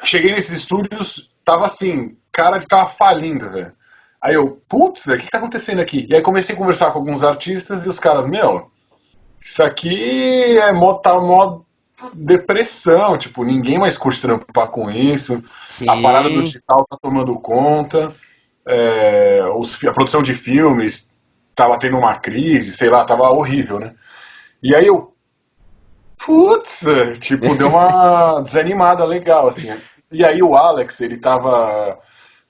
cheguei nesses estúdios, tava assim, cara que tava falindo, velho. Aí eu, putz, o que tá acontecendo aqui? E aí comecei a conversar com alguns artistas e os caras, meu, isso aqui tá mó depressão, tipo, ninguém mais curte trampar com isso. Sim. A parada do digital tá tomando conta. A produção de filmes tava tendo uma crise, sei lá, tava horrível, né? E aí eu, putz, tipo, deu uma desanimada legal, assim. E aí o Alex, ele tava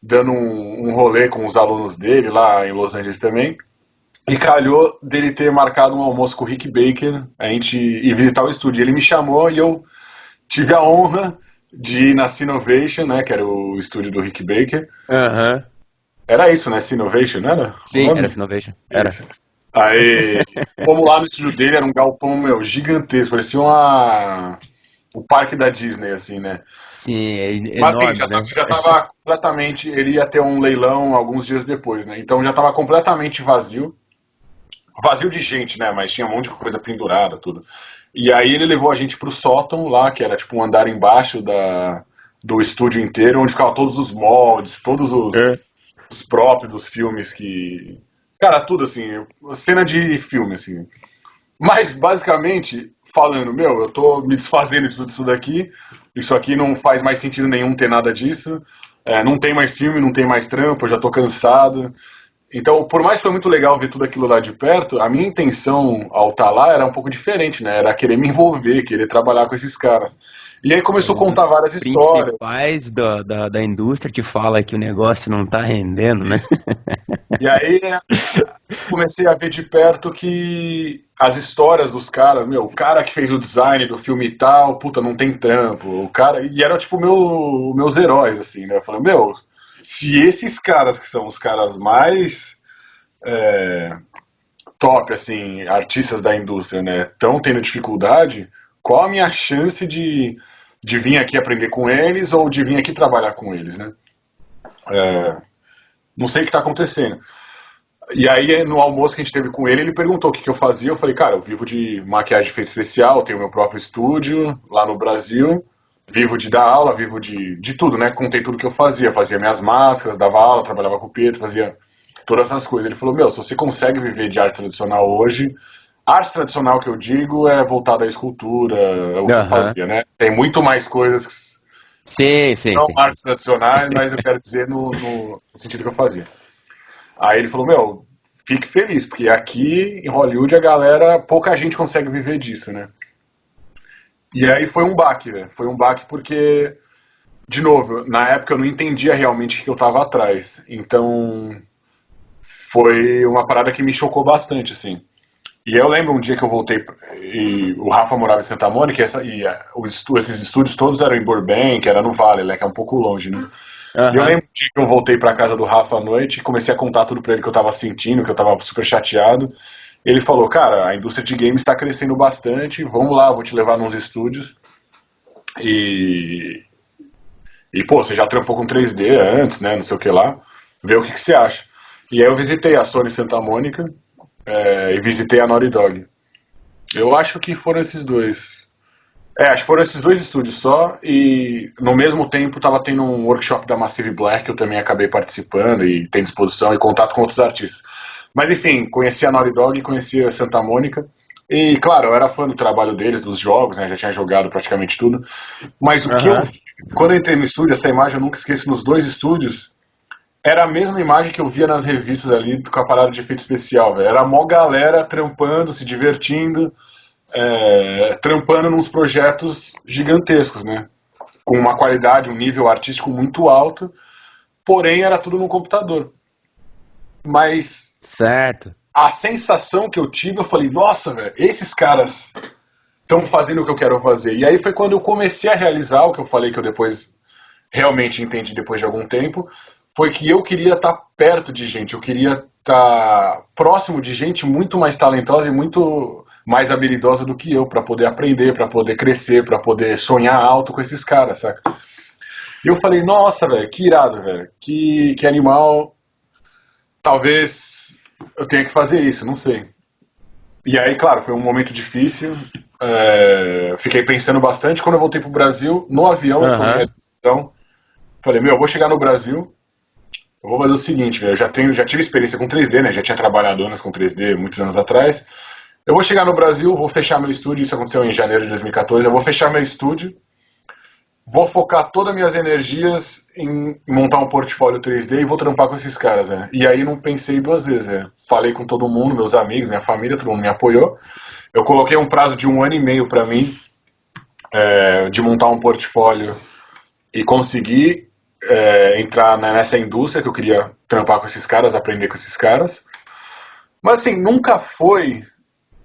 dando um rolê com os alunos dele lá em Los Angeles também. E calhou dele ter marcado um almoço com o Rick Baker, a gente ir visitar o estúdio. Ele me chamou e eu tive a honra de ir na Cinovation, né, que era o estúdio do Rick Baker. Era isso, né, Cinovation, não era? Sim, era Cinovation. Era. Aí, fomos lá no estúdio dele, era um galpão, meu, gigantesco, parecia o parque da Disney, assim, né? Sim, Mas enorme, assim, né? já tava completamente, ele ia ter um leilão alguns dias depois, né? Então já tava completamente vazio de gente, né? Mas tinha um monte de coisa pendurada, tudo. E aí ele levou a gente pro sótão lá, que era tipo um andar embaixo do estúdio inteiro, onde ficavam todos os moldes, todos os próprios dos filmes que... Cara, tudo assim, cena de filme, assim. Mas, basicamente, falando, meu, eu tô me desfazendo de tudo isso daqui, isso aqui não faz mais sentido nenhum ter nada disso, não tem mais filme, não tem mais trampo, eu já tô cansado. Então, por mais que foi muito legal ver tudo aquilo lá de perto, a minha intenção ao estar lá era um pouco diferente, né? Era querer me envolver, querer trabalhar com esses caras. E aí começou a contar várias histórias. Principais da indústria que fala que o negócio não tá rendendo, né? E aí comecei a ver de perto que as histórias dos caras, meu, o cara que fez o design do filme e tal, puta, não tem trampo. O cara, e eram tipo meus heróis, assim, né? Eu falei, meu, se esses caras que são os caras mais top, assim, artistas da indústria, né, estão tendo dificuldade, qual a minha chance de vir aqui aprender com eles ou de vir aqui trabalhar com eles, né? Não sei o que está acontecendo. E aí, no almoço que a gente teve com ele, ele perguntou o que eu fazia. Eu falei, cara, eu vivo de maquiagem de efeito especial, tenho meu próprio estúdio lá no Brasil, vivo de dar aula, vivo de tudo, né? Contei tudo que eu fazia minhas máscaras, dava aula, trabalhava com o Pedro, fazia todas essas coisas. Ele falou, meu, se você consegue viver de arte tradicional hoje, arte tradicional que eu digo é voltada à escultura, é o que eu fazia, né? Tem muito mais coisas que são artes tradicionais, mas eu quero dizer no sentido que eu fazia. Aí ele falou, meu, fique feliz, porque aqui em Hollywood a galera, pouca gente consegue viver disso, né? E aí foi um baque, velho. Foi um baque porque, de novo, na época eu não entendia realmente o que eu tava atrás. Então, foi uma parada que me chocou bastante, assim. E eu lembro um dia que eu voltei, e o Rafa morava em Santa Mônica, esses estúdios todos eram em Burbank, era no Vale, né, que é um pouco longe, né? E eu lembro que eu voltei pra casa do Rafa à noite e comecei a contar tudo pra ele que eu tava sentindo, que eu tava super chateado. Ele falou, cara, a indústria de games tá crescendo bastante, vamos lá, eu vou te levar nos estúdios. E pô, você já trampou com 3D antes, né, não sei o que lá, vê o que você acha. E aí eu visitei a Sony Santa Mônica e visitei a Naughty Dog. Eu acho que foram esses dois. Acho que foram esses dois estúdios só, e no mesmo tempo tava tendo um workshop da Massive Black, que eu também acabei participando, e tem disposição e contato com outros artistas. Mas enfim, conheci a Naughty Dog, conheci a Santa Mônica, e claro, eu era fã do trabalho deles, dos jogos, né, já tinha jogado praticamente tudo, mas o que eu vi, quando eu entrei no estúdio, essa imagem eu nunca esqueço, nos dois estúdios, era a mesma imagem que eu via nas revistas ali, com a parada de efeito especial, velho. Era mó galera trampando, se divertindo, trampando nos projetos gigantescos, né? Com uma qualidade, um nível artístico muito alto, porém era tudo no computador. Mas certo. A sensação que eu tive, eu falei, nossa, velho, esses caras estão fazendo o que eu quero fazer. E aí foi quando eu comecei a realizar o que eu falei que eu depois realmente entendi depois de algum tempo, foi que eu queria estar perto de gente, eu queria estar próximo de gente muito mais talentosa e muito mais habilidosa do que eu, para poder aprender, para poder crescer, para poder sonhar alto com esses caras, saca? E eu falei, nossa, velho, que irado, velho, que animal, talvez eu tenha que fazer isso, não sei. E aí, claro, foi um momento difícil, fiquei pensando bastante, quando eu voltei pro Brasil, no avião eu tomei a decisão, falei, eu vou chegar no Brasil, eu vou fazer o seguinte, eu já tive experiência com 3D, né, já tinha trabalhado anos com 3D, muitos anos atrás, eu vou chegar no Brasil, vou fechar meu estúdio, isso aconteceu em janeiro de 2014, eu vou fechar meu estúdio, vou focar todas as minhas energias em montar um portfólio 3D e vou trampar com esses caras, né? E aí não pensei duas vezes, né? Falei com todo mundo, meus amigos, minha família, todo mundo me apoiou. Eu coloquei um prazo de 1 ano e meio para mim, de montar um portfólio e conseguir entrar nessa indústria que eu queria trampar com esses caras, aprender com esses caras. Mas assim, nunca foi...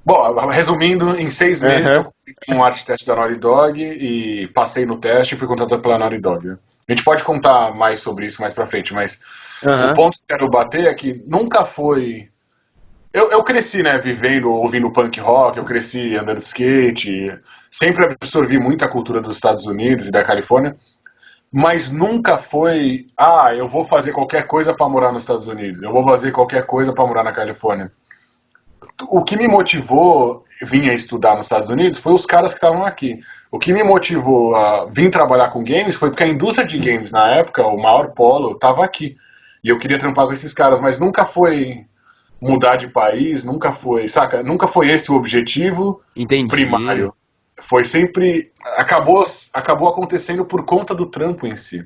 Bom, resumindo, em 6 meses eu consegui um art test da Naughty Dog e passei no teste e fui contratado pela Naughty Dog. Né? A gente pode contar mais sobre isso mais pra frente, mas o ponto que eu quero bater é que nunca foi... Eu cresci, né, vivendo, ouvindo punk rock, eu cresci andando de skate, sempre absorvi muita cultura dos Estados Unidos e da Califórnia, mas nunca foi, eu vou fazer qualquer coisa pra morar nos Estados Unidos, eu vou fazer qualquer coisa pra morar na Califórnia. O que me motivou a vir estudar nos Estados Unidos foi os caras que estavam aqui. O que me motivou a vir trabalhar com games foi porque a indústria de games, na época, o maior polo, estava aqui. E eu queria trampar com esses caras, mas nunca foi mudar de país, nunca foi, saca? Nunca foi esse o objetivo primário. Foi sempre... Acabou acontecendo por conta do trampo em si.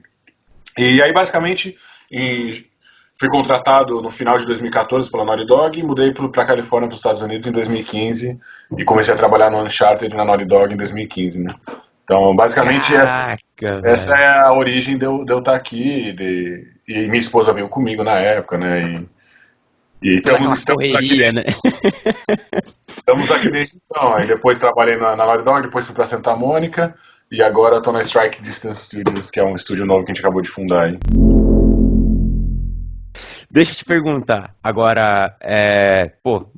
E aí, basicamente... Fui contratado no final de 2014 pela Naughty Dog e mudei para a Califórnia, para os Estados Unidos, em 2015 e comecei a trabalhar no Uncharted na Naughty Dog em 2015, né? Então, basicamente, essa é a origem de eu estar aqui e minha esposa veio comigo na época, né? E estamos correria, aqui, né? Estamos aqui desde então. Aí depois trabalhei na Naughty Dog, depois fui para Santa Mônica e agora estou na Strike Distance Studios, que é um estúdio novo que a gente acabou de fundar aí. Deixa eu te perguntar, agora,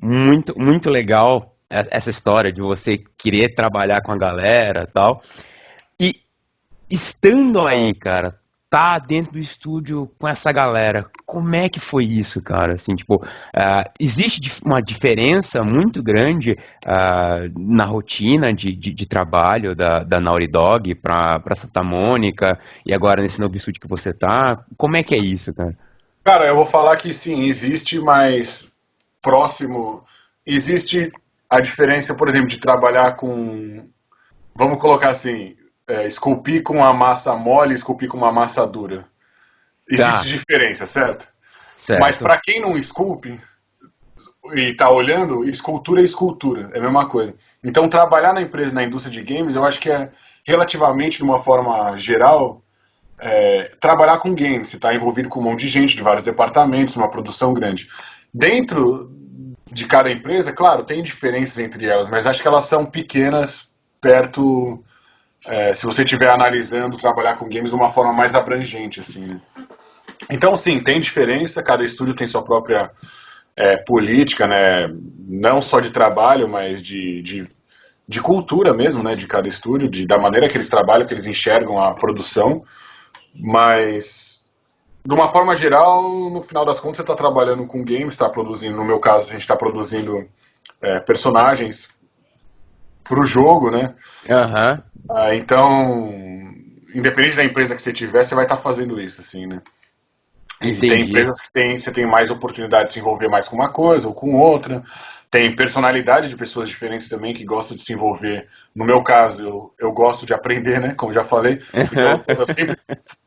muito, muito legal essa história de você querer trabalhar com a galera e tal, e estando aí, cara, tá dentro do estúdio com essa galera, como é que foi isso, cara? Assim, tipo, existe uma diferença muito grande na rotina de trabalho da Naughty Dog pra Santa Mônica e agora nesse novo estúdio que você tá, como é que é isso, cara? Cara, eu vou falar que sim, existe, mas próximo. Existe a diferença, por exemplo, de trabalhar com. Vamos colocar assim: esculpir com uma massa mole e esculpir com uma massa dura. Existe diferença, certo? Mas para quem não esculpe e tá olhando, escultura é escultura, é a mesma coisa. Então, trabalhar na empresa, na indústria de games, eu acho que é relativamente, de uma forma geral. Trabalhar com games, você está envolvido com um monte de gente, de vários departamentos, uma produção grande. Dentro de cada empresa, claro, tem diferenças entre elas, mas acho que elas são pequenas perto se você estiver analisando trabalhar com games de uma forma mais abrangente, assim, né? Então, sim, tem diferença, cada estúdio tem sua própria política, né? Não só de trabalho, mas de cultura mesmo, né? De cada estúdio, da maneira que eles trabalham, que eles enxergam a produção, mas de uma forma geral, no final das contas, você está trabalhando com games, está produzindo, no meu caso, a gente está produzindo personagens para o jogo, né? Aham. Então, independente da empresa que você tiver, você vai estar fazendo isso, assim, né? E tem Entendi. empresas que você tem mais oportunidade de se envolver mais com uma coisa ou com outra. Tem personalidade de pessoas diferentes também que gostam de se envolver. No meu caso, eu gosto de aprender, né? Como já falei. Então, eu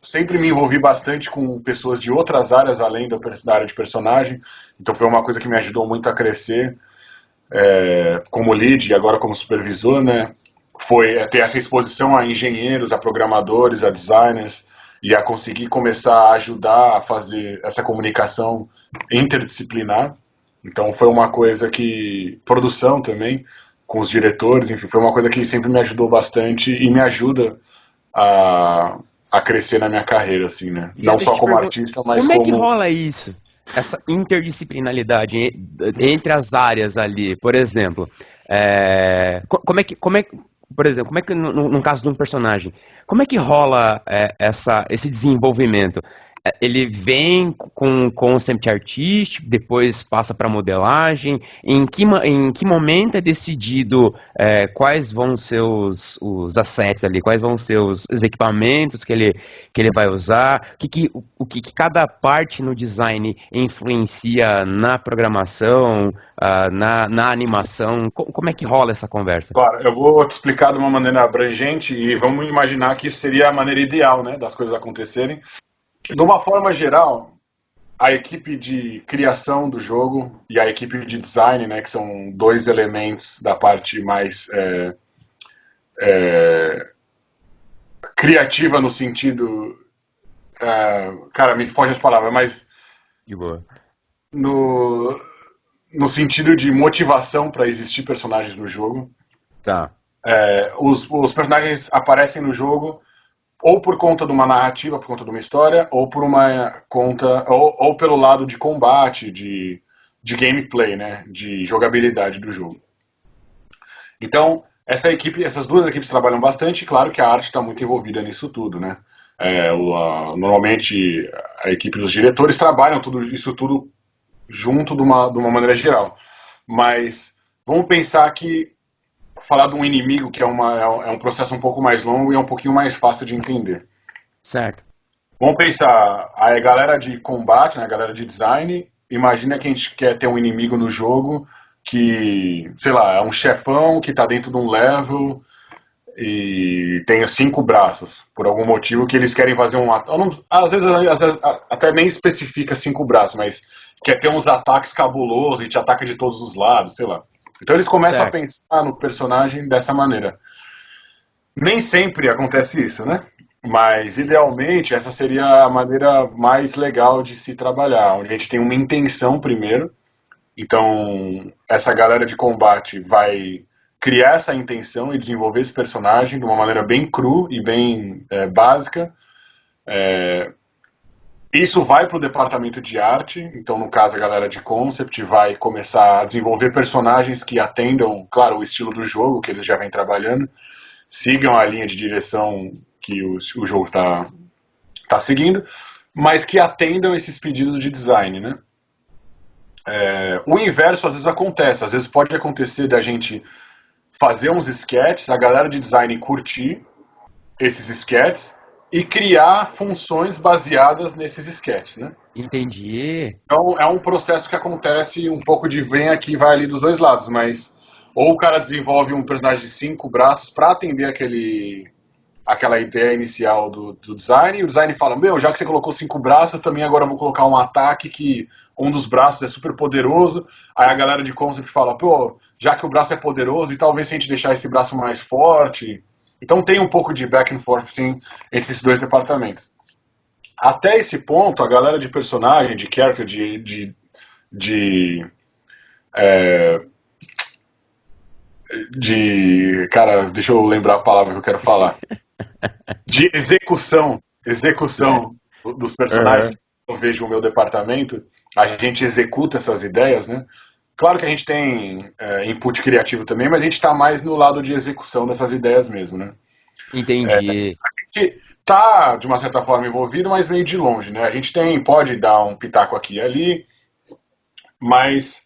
sempre me envolvi bastante com pessoas de outras áreas além da área de personagem. Então, foi uma coisa que me ajudou muito a crescer como lead e agora como supervisor, né? Foi ter essa exposição a engenheiros, a programadores, a designers e a conseguir começar a ajudar a fazer essa comunicação interdisciplinar. Então foi uma coisa que produção também com os diretores, enfim, foi uma coisa que sempre me ajudou bastante e me ajuda a, a crescer na minha carreira, assim, né? Já Não deixa eu só te como perguntar, artista, mas como é que como rola isso? Essa interdisciplinaridade entre as áreas ali, por exemplo, por exemplo, como é que no caso de um personagem, como é que rola esse desenvolvimento? Ele vem com concept artístico, depois passa para modelagem. Em que momento é decidido quais vão ser os assets ali, quais vão ser os equipamentos que ele vai usar, o que cada parte no design influencia na programação, na animação, como é que rola essa conversa? claro, eu vou te explicar de uma maneira abrangente e vamos imaginar que isso seria a maneira ideal, né, das coisas acontecerem. De uma forma geral, a equipe de criação do jogo e a equipe de design, né, que são dois elementos da parte mais criativa no sentido, cara, me foge as palavras, mas De boa. no, no sentido de motivação para existir personagens no jogo. Tá. Os personagens aparecem no jogo ou por conta de uma narrativa, por conta de uma história, ou por uma conta, ou pelo lado de combate, de gameplay, né, de jogabilidade do jogo. Então, essas duas equipes trabalham bastante, e claro que a arte está muito envolvida nisso tudo, né? Normalmente a equipe dos diretores trabalham isso tudo junto de uma maneira geral. Mas vamos pensar que falar de um inimigo que é um processo um pouco mais longo e é um pouquinho mais fácil de entender. Certo. Vamos pensar, a galera de combate, né, a galera de design, imagina que a gente quer ter um inimigo no jogo que, sei lá, é um chefão que está dentro de um level e tem 5 braços, por algum motivo que eles querem fazer um ataque. Às vezes até nem especifica 5 braços, mas quer ter uns ataques cabulosos e te ataca de todos os lados, sei lá. Então eles começam a Certo. pensar no personagem dessa maneira. Nem sempre acontece isso, né? Mas, idealmente, essa seria a maneira mais legal de se trabalhar, onde a gente tem uma intenção primeiro. Então, essa galera de combate vai criar essa intenção e desenvolver esse personagem de uma maneira bem cru e bem básica. Isso vai para o departamento de arte, então, no caso, a galera de concept vai começar a desenvolver personagens que atendam, claro, o estilo do jogo que eles já vêm trabalhando, sigam a linha de direção que o jogo está seguindo, mas que atendam esses pedidos de design, né? O inverso às vezes acontece, às vezes pode acontecer da gente fazer uns sketches, a galera de design curtir esses sketches e criar funções baseadas nesses sketches, né? Entendi. Então é um processo que acontece um pouco de vem aqui e vai ali dos dois lados, mas ou o cara desenvolve um personagem de 5 braços para atender aquela ideia inicial do design, e o design fala, meu, já que você colocou 5 braços, eu também agora vou colocar um ataque que um dos braços é super poderoso, aí a galera de concept fala, pô, já que o braço é poderoso, e talvez se a gente deixar esse braço mais forte. Então tem um pouco de back and forth, sim, entre esses dois departamentos. Até esse ponto, a galera de personagem, de character, de Cara, deixa eu lembrar a palavra que eu quero falar. De execução dos personagens. Eu vejo o meu departamento, a gente executa essas ideias, né? Claro que a gente tem input criativo também, mas a gente está mais no lado de execução dessas ideias mesmo, né? Entendi. A gente tá, de uma certa forma, envolvido, mas meio de longe, né? A gente pode dar um pitaco aqui e ali, mas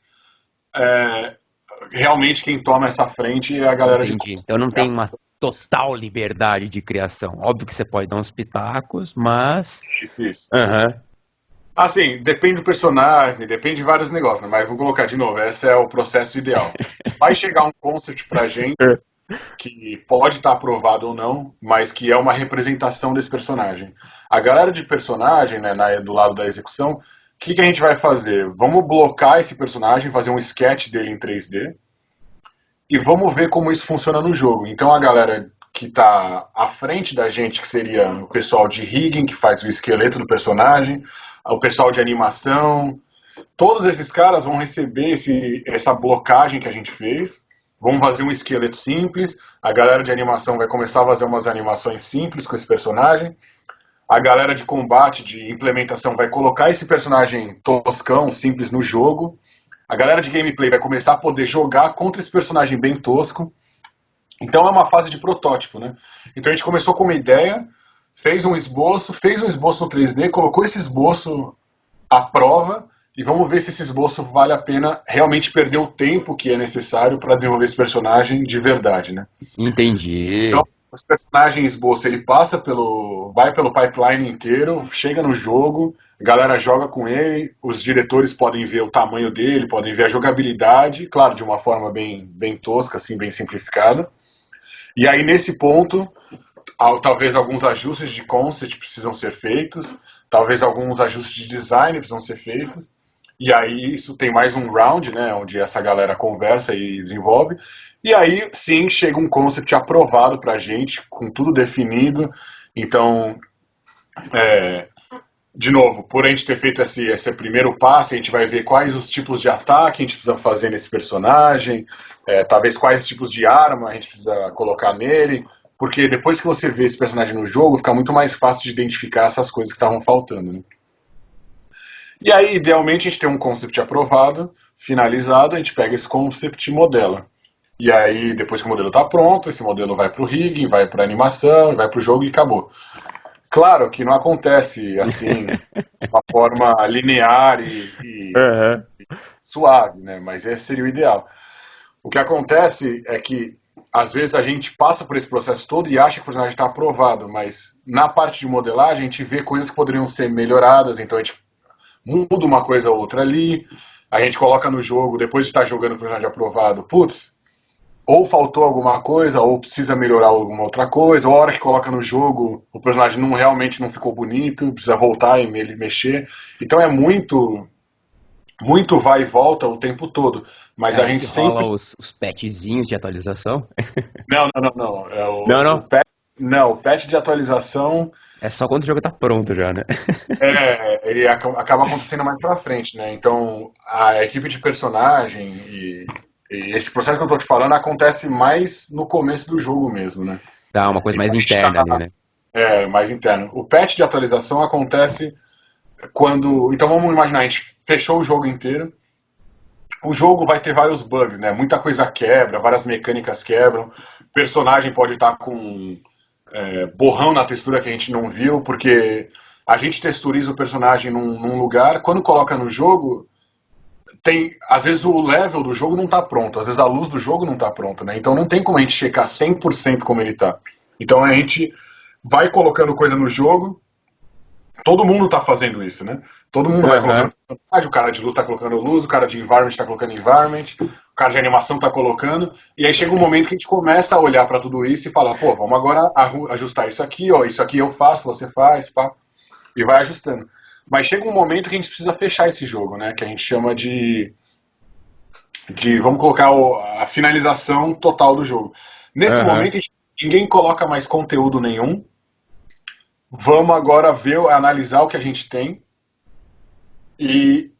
realmente quem toma essa frente é a galera Entendi. Então não tem uma total liberdade de criação. Óbvio que você pode dar uns pitacos, mas. Difícil. Aham. Assim, depende do personagem, depende de vários negócios, né? Mas vou colocar de novo, esse é o processo ideal. Vai chegar um concept pra gente que pode estar aprovado ou não, mas que é uma representação desse personagem. A galera de personagem, né, do lado da execução, o que a gente vai fazer? Vamos blocar esse personagem, fazer um sketch dele em 3D e vamos ver como isso funciona no jogo. Então a galera que está à frente da gente, que seria o pessoal de rigging, que faz o esqueleto do personagem, o pessoal de animação, todos esses caras vão receber essa blocagem que a gente fez, vão fazer um esqueleto simples, a galera de animação vai começar a fazer umas animações simples com esse personagem, a galera de combate, de implementação, vai colocar esse personagem toscão, simples no jogo, a galera de gameplay vai começar a poder jogar contra esse personagem bem tosco. Então é uma fase de protótipo, né? Então a gente começou com uma ideia, fez um esboço no 3D, colocou esse esboço à prova e vamos ver se esse esboço vale a pena realmente perder o tempo que é necessário para desenvolver esse personagem de verdade, né? Entendi. Então, o personagem esboço, ele vai pelo pipeline inteiro, chega no jogo, a galera joga com ele, os diretores podem ver o tamanho dele, podem ver a jogabilidade, claro, de uma forma bem tosca, assim, bem simplificada. E aí, nesse ponto, talvez alguns ajustes de concept precisam ser feitos, talvez alguns ajustes de design precisam ser feitos, e aí isso tem mais um round, né, onde essa galera conversa e desenvolve, e aí sim chega um concept aprovado pra gente, com tudo definido. Então, de novo, por a gente ter feito esse primeiro passo, a gente vai ver quais os tipos de ataque a gente precisa fazer nesse personagem, talvez quais tipos de arma a gente precisa colocar nele, porque depois que você vê esse personagem no jogo, fica muito mais fácil de identificar essas coisas que estavam faltando, né? E aí, idealmente, a gente tem um concept aprovado, finalizado, a gente pega esse concept e modela. E aí, depois que o modelo está pronto, esse modelo vai para o rigging, vai para a animação, vai para o jogo e acabou. Claro que não acontece assim, de uma forma linear e suave, né? Mas esse seria o ideal. O que acontece é que, às vezes, a gente passa por esse processo todo e acha que o personagem está aprovado, mas na parte de modelagem a gente vê coisas que poderiam ser melhoradas, então a gente muda uma coisa ou outra ali, a gente coloca no jogo, depois de estar jogando o personagem aprovado, putz, ou faltou alguma coisa, ou precisa melhorar alguma outra coisa, ou a hora que coloca no jogo, o personagem realmente não ficou bonito, precisa voltar e mexer. Então é muito vai e volta o tempo todo. Mas a gente sempre. Rola os patchzinhos de atualização? Não. O patch de atualização. É só quando o jogo tá pronto já, né? Ele acaba acontecendo mais pra frente, né? Então a equipe de personagem e esse processo que eu tô te falando acontece mais no começo do jogo mesmo, né? Tá, uma coisa mais interna ali, né? Mais interno. O patch de atualização acontece quando... Então vamos imaginar, a gente fechou o jogo inteiro, o jogo vai ter vários bugs, né? Muita coisa quebra, várias mecânicas quebram, o personagem pode estar com borrão na textura que a gente não viu, porque a gente texturiza o personagem num lugar, quando coloca no jogo... às vezes o level do jogo não está pronto, às vezes a luz do jogo não está pronta, né? Então não tem como a gente checar 100% como ele está. Então a gente vai colocando coisa no jogo, todo mundo está fazendo isso, né? Todo mundo vai colocando personagem, o cara de luz está colocando luz, o cara de environment está colocando environment, o cara de animação está colocando, e aí chega um momento que a gente começa a olhar para tudo isso e falar, pô, vamos agora ajustar isso aqui, ó, isso aqui eu faço, você faz, pá, e vai ajustando. Mas chega um momento que a gente precisa fechar esse jogo, né? Que a gente chama de vamos colocar a finalização total do jogo. Nesse momento, ninguém coloca mais conteúdo nenhum. Vamos agora analisar o que a gente tem e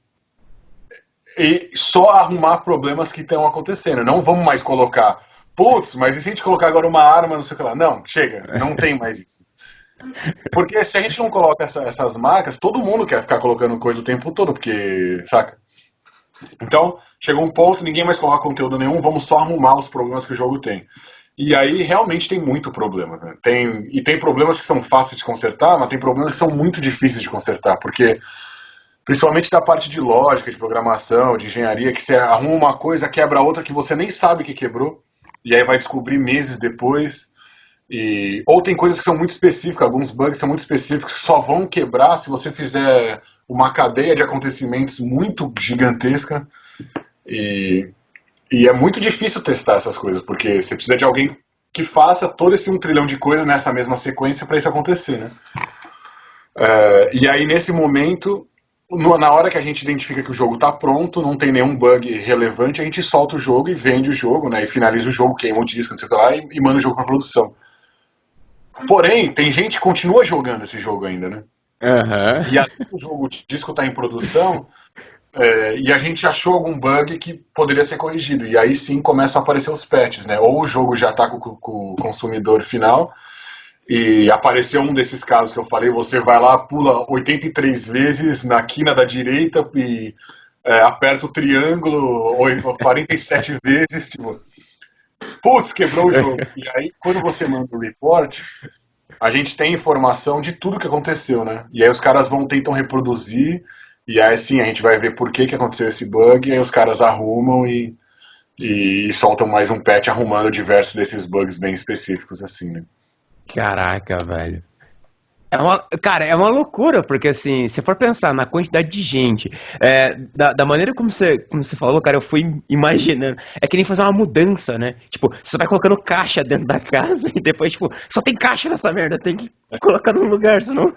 só arrumar problemas que estão acontecendo. Não vamos mais colocar Putz, mas e se a gente colocar agora uma arma, não sei o que lá? Não, chega, não tem mais isso. Porque se a gente não coloca essas marcas, todo mundo quer ficar colocando coisa o tempo todo, porque, saca? Então, chegou um ponto, ninguém mais coloca conteúdo nenhum, vamos só arrumar os problemas que o jogo tem. E aí, realmente, tem muito problema. Né? Tem problemas que são fáceis de consertar, mas tem problemas que são muito difíceis de consertar, porque, principalmente da parte de lógica, de programação, de engenharia, que você arruma uma coisa, quebra outra que você nem sabe que quebrou, e aí vai descobrir meses depois. Ou tem coisas que são muito específicas, alguns bugs são muito específicos, que só vão quebrar se você fizer uma cadeia de acontecimentos muito gigantesca. E é muito difícil testar essas coisas, porque você precisa de alguém que faça todo esse 1 trilhão de coisas nessa mesma sequência para isso acontecer, né? E aí, nesse momento, na hora que a gente identifica que o jogo está pronto, não tem nenhum bug relevante, a gente solta o jogo e vende o jogo, né? E finaliza o jogo, queima o disco, não sei o que lá, e manda o jogo para produção. Porém, tem gente que continua jogando esse jogo ainda, né? Uhum. E assim que o disco está em produção, e a gente achou algum bug que poderia ser corrigido. E aí sim começam a aparecer os patches, né? Ou o jogo já está com o consumidor final, e apareceu um desses casos que eu falei, você vai lá, pula 83 vezes na quina da direita e aperta o triângulo 47 vezes, tipo... Putz, quebrou o jogo. E aí, quando você manda o report, a gente tem informação de tudo que aconteceu, né? E aí os caras tentam reproduzir, e aí sim, a gente vai ver por que aconteceu esse bug, e aí os caras arrumam e soltam mais um patch arrumando diversos desses bugs bem específicos, assim, né? Caraca, velho. Cara, é uma loucura, porque assim, se for pensar na quantidade de gente, da maneira como você falou, cara, eu fui imaginando. É que nem fazer uma mudança, né? Tipo, você vai colocando caixa dentro da casa e depois, tipo, só tem caixa nessa merda, tem que colocar no lugar, senão.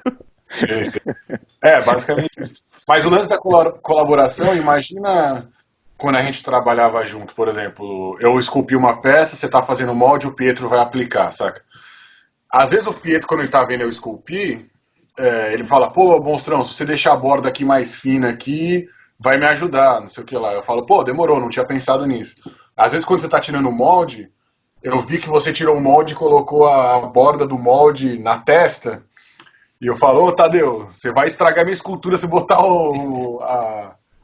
Basicamente isso. Mas o lance da colaboração, imagina quando a gente trabalhava junto, por exemplo, eu esculpi uma peça, você tá fazendo molde, o Pietro vai aplicar, saca? Às vezes o Pietro, quando ele tá vendo eu esculpir, ele fala, pô, monstrão, se você deixar a borda aqui mais fina aqui, vai me ajudar, não sei o que lá. Eu falo, pô, demorou, não tinha pensado nisso. Às vezes quando você tá tirando o molde, eu vi que você tirou o molde e colocou a borda do molde na testa, e eu falo, ô Tadeu, você vai estragar minha escultura se botar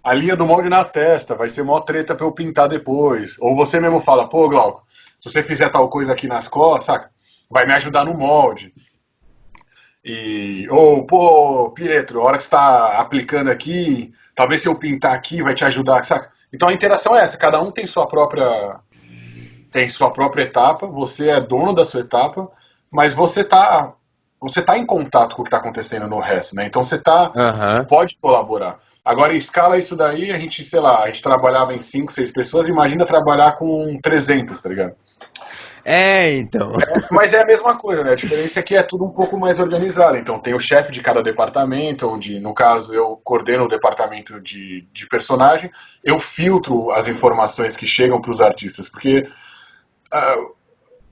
a linha do molde na testa, vai ser mó treta pra eu pintar depois. Ou você mesmo fala, pô, Glauco, se você fizer tal coisa aqui nas costas, saca? Vai me ajudar no molde. Pô, Pietro, a hora que você está aplicando aqui, talvez se eu pintar aqui vai te ajudar, saca? Então a interação é essa, cada um tem sua própria etapa, você é dono da sua etapa, mas você tá em contato com o que está acontecendo no resto, né? Então você pode colaborar. Agora, em escala isso daí, a gente trabalhava em 5, 6 pessoas, imagina trabalhar com 300, tá ligado? Então. Mas é a mesma coisa, né? A diferença é que é tudo um pouco mais organizado. Então tem o chefe de cada departamento, onde, no caso, eu coordeno o departamento de personagem, eu filtro as informações que chegam para os artistas, porque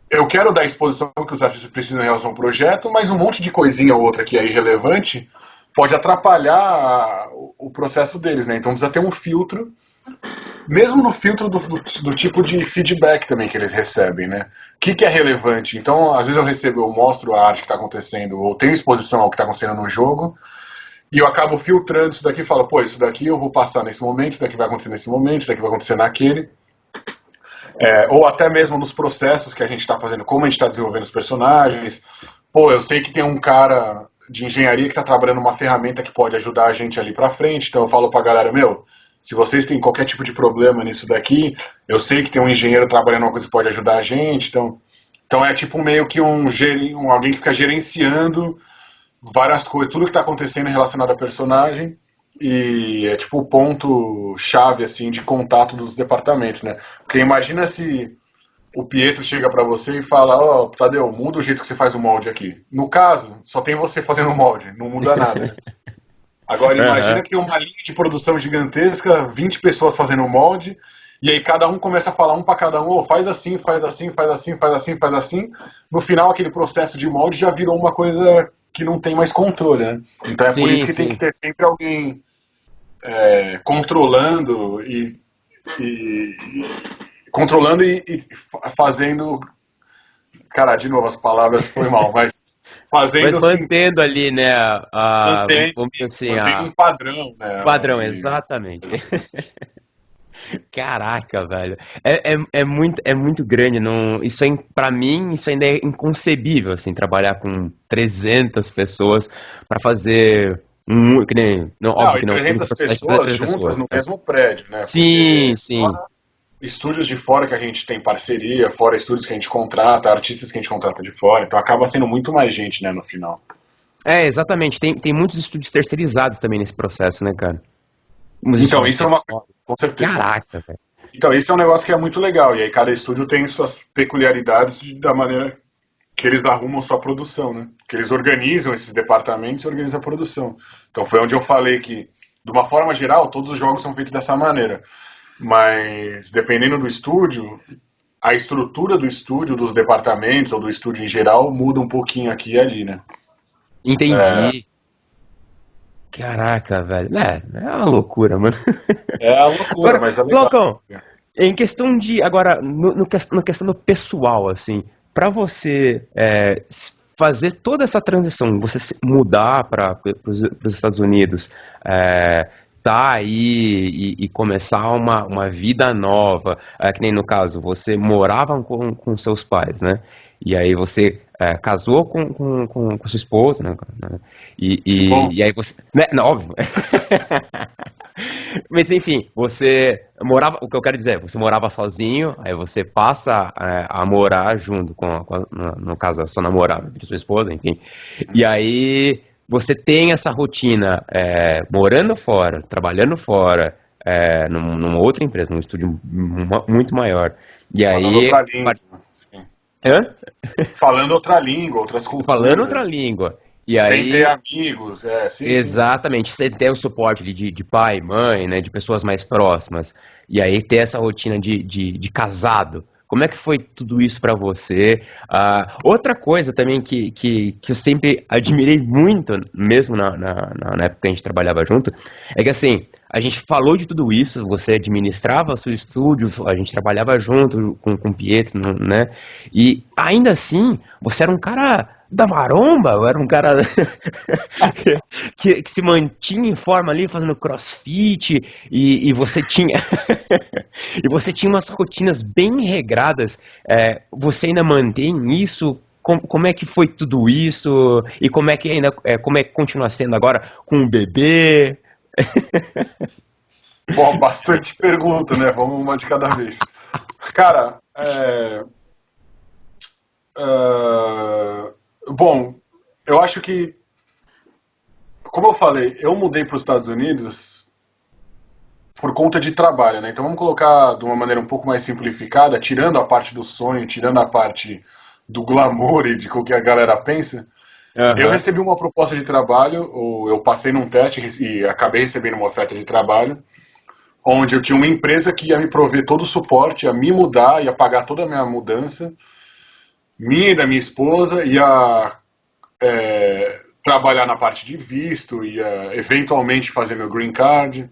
eu quero dar a exposição que os artistas precisam em relação ao projeto, mas um monte de coisinha ou outra que é irrelevante pode atrapalhar o processo deles, né? Então precisa ter um filtro, mesmo no filtro do tipo de feedback também que eles recebem, né? O que é relevante? Então, às vezes eu mostro a arte que está acontecendo, ou tenho exposição ao que está acontecendo no jogo, e eu acabo filtrando isso daqui e falo, pô, isso daqui eu vou passar nesse momento, isso daqui vai acontecer nesse momento, isso daqui vai acontecer naquele. Ou até mesmo nos processos que a gente está fazendo, como a gente está desenvolvendo os personagens. Pô, eu sei que tem um cara de engenharia que está trabalhando uma ferramenta que pode ajudar a gente ali para frente, então eu falo para a galera, se vocês têm qualquer tipo de problema nisso daqui, eu sei que tem um engenheiro trabalhando uma coisa que pode ajudar a gente, então é tipo meio que alguém que fica gerenciando várias coisas, tudo que está acontecendo relacionado a personagem, e é tipo o ponto chave assim de contato dos departamentos, né? Porque imagina se o Pietro chega para você e fala, ó, Tadeu, muda o jeito que você faz o molde aqui. No caso, só tem você fazendo o molde, não muda nada, né? Agora imagina que tem uma linha de produção gigantesca, 20 pessoas fazendo o molde, e aí cada um começa a falar para cada um, faz assim, faz assim, faz assim, faz assim, faz assim. No final, aquele processo de molde já virou uma coisa que não tem mais controle, né? Então é por isso que tem que ter sempre alguém controlando e controlando e fazendo... Cara, de novo, as palavras foi mal, mas Mas fazendo mantendo ali, né, mantendo, vamos dizer assim, mantendo um padrão, né? padrão, exatamente. Caraca, velho. É muito grande. Não, isso é, pra mim, isso ainda é inconcebível, assim, trabalhar com 300 pessoas para fazer que nem, não, Não, óbvio e que não, tudo 300 processo de pessoas 300 juntas pessoas, no né? mesmo prédio, né? Sim, Porque sim. estúdios de fora que a gente tem parceria, fora estúdios que a gente contrata, artistas que a gente contrata de fora, então acaba sendo muito mais gente, né, no final. É, exatamente. Tem muitos estúdios terceirizados também nesse processo, né, cara? Uns Então, estúdios isso é de uma coisa, fora. com certeza. Caraca, velho. Então, isso é um negócio que é muito legal, e aí cada estúdio tem suas peculiaridades da maneira que eles arrumam sua produção, né? Que eles organizam esses departamentos e organizam a produção. Então, foi onde eu falei que, de uma forma geral, todos os jogos são feitos dessa maneira. Mas, dependendo do estúdio, a estrutura do estúdio, dos departamentos ou do estúdio em geral muda um pouquinho aqui e ali, né? Entendi. Caraca, velho. É uma loucura, mano. É a loucura, Agora, mas é legal. Glaucão, em questão de. Agora, no questão do pessoal, assim, pra você fazer toda essa transição, você mudar para os Estados Unidos, tá aí e começar uma vida nova, que nem no caso, você morava com seus pais, né? E aí você casou com sua esposa, né? E, Que bom. e aí você. Né, não, óbvio. Mas enfim, você morava, o que eu quero dizer, você morava sozinho, aí você passa a morar junto no caso, a sua namorada, de sua esposa, enfim. E aí você tem essa rotina morando fora, trabalhando fora, numa outra empresa, num estúdio muito maior. E Falando aí, outra língua. Sim. hã? Falando outra língua, outras Falando outra culturas. língua. E Sem ter aí, amigos. Sim, sim. exatamente, você ter o suporte de pai, mãe, né, de pessoas mais próximas, e aí ter essa rotina de casado. Como é que foi tudo isso pra você? Outra coisa também que eu sempre admirei muito, mesmo na época que a gente trabalhava junto, é que assim, a gente falou de tudo isso, você administrava seu estúdio, a gente trabalhava junto com o Pietro, né? E ainda assim, você era um cara da maromba, eu era um cara que se mantinha em forma ali fazendo crossfit e você tinha e você tinha umas rotinas bem regradas. Você ainda mantém isso? Como é que foi tudo isso? E como é que ainda como é que continua sendo agora com o bebê? Bom, bastante pergunta, né? Vamos uma de cada vez. Cara, bom, eu acho que, como eu falei, eu mudei para os Estados Unidos por conta de trabalho, né? Então vamos colocar de uma maneira um pouco mais simplificada, tirando a parte do sonho, tirando a parte do glamour e de o que a galera pensa. Eu Aham. recebi uma proposta de trabalho, ou eu passei num teste e acabei recebendo uma oferta de trabalho, onde eu tinha uma empresa que ia me prover todo o suporte, ia me mudar, ia pagar toda a minha mudança, minha e da minha esposa, ia trabalhar na parte de visto, ia eventualmente fazer meu green card,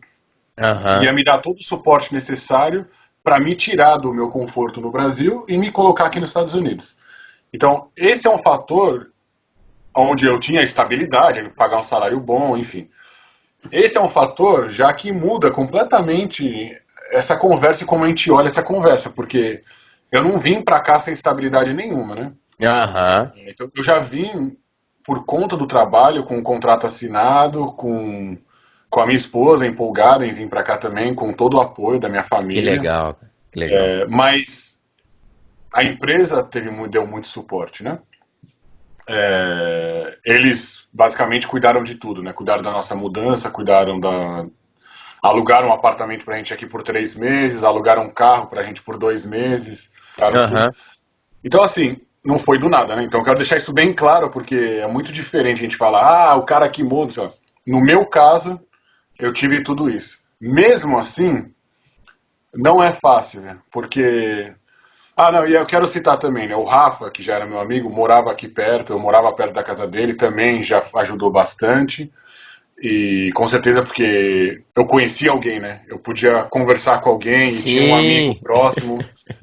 ia Aham. me dar todo o suporte necessário para me tirar do meu conforto no Brasil e me colocar aqui nos Estados Unidos. Então, esse é um fator onde eu tinha estabilidade, pagar um salário bom, enfim. Esse é um fator já que muda completamente essa conversa e como a gente olha essa conversa, porque eu não vim para cá sem estabilidade nenhuma, né? Aham. Então eu já vim por conta do trabalho, com um contrato assinado, com a minha esposa empolgada em vir para cá também, com todo o apoio da minha Que família. legal, cara. Que legal. Mas a empresa deu muito suporte, né? Eles basicamente cuidaram de tudo, né? Cuidaram da nossa mudança, alugaram um apartamento pra gente aqui por 3 meses, alugaram um carro pra gente por 2 meses, alugaram tudo. Aham. Então, assim, não foi do nada, né? Então, eu quero deixar isso bem claro, porque é muito diferente a gente falar, o cara que muda. Sei lá. No meu caso, eu tive tudo isso. Mesmo assim, não é fácil, né? Porque. Não, e eu quero citar também, né? O Rafa, que já era meu amigo, morava aqui perto, eu morava perto da casa dele, também já ajudou bastante. E com certeza porque eu conhecia alguém, né? Eu podia conversar com alguém e tinha um amigo Sim. próximo.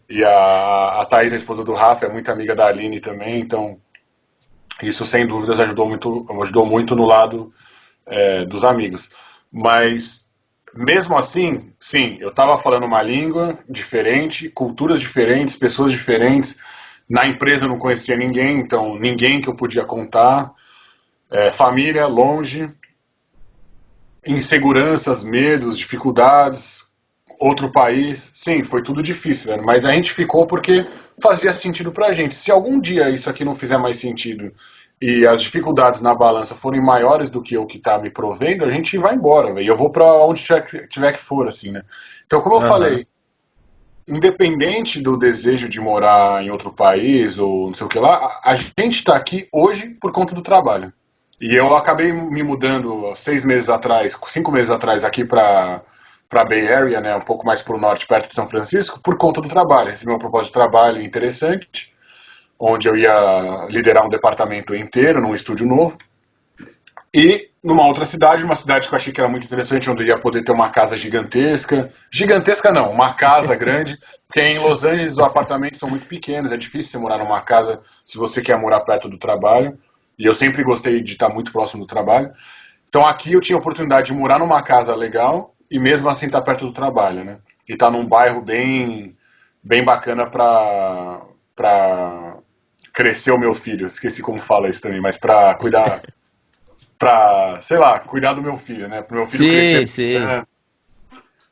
E a Thaís, a esposa do Rafa, é muito amiga da Aline também, então isso sem dúvidas ajudou muito no lado dos amigos. Mas mesmo assim, sim, eu estava falando uma língua diferente, culturas diferentes, pessoas diferentes. Na empresa eu não conhecia ninguém, então ninguém que eu podia contar. Família longe, inseguranças, medos, dificuldades, outro país. Sim, foi tudo difícil, né? Mas a gente ficou porque fazia sentido pra gente. Se algum dia isso aqui não fizer mais sentido e as dificuldades na balança forem maiores do que o que tá me provendo, a gente vai embora, velho. Eu vou pra onde tiver que for, assim, né? Então, como eu Aham. falei, independente do desejo de morar em outro país ou não sei o que lá, a gente tá aqui hoje por conta do trabalho. E eu acabei me mudando 6 meses atrás, 5 meses atrás, aqui para Bay Area, né, um pouco mais para o norte, perto de São Francisco, por conta do trabalho. Recebi um propósito de trabalho interessante, onde eu ia liderar um departamento inteiro num estúdio novo. E numa outra cidade, uma cidade que eu achei que era muito interessante, onde eu ia poder ter uma casa gigantesca. Gigantesca não, uma casa grande, porque em Los Angeles os apartamentos são muito pequenos, é difícil você morar numa casa se você quer morar perto do trabalho. E eu sempre gostei de estar muito próximo do trabalho. Então aqui eu tinha a oportunidade de morar numa casa legal e mesmo assim estar perto do trabalho, né? E estar num bairro bem bacana para crescer o meu filho. Esqueci como fala isso também, mas para cuidar, sei lá, cuidar do meu filho, né? Para o meu filho Sim, crescer. sim.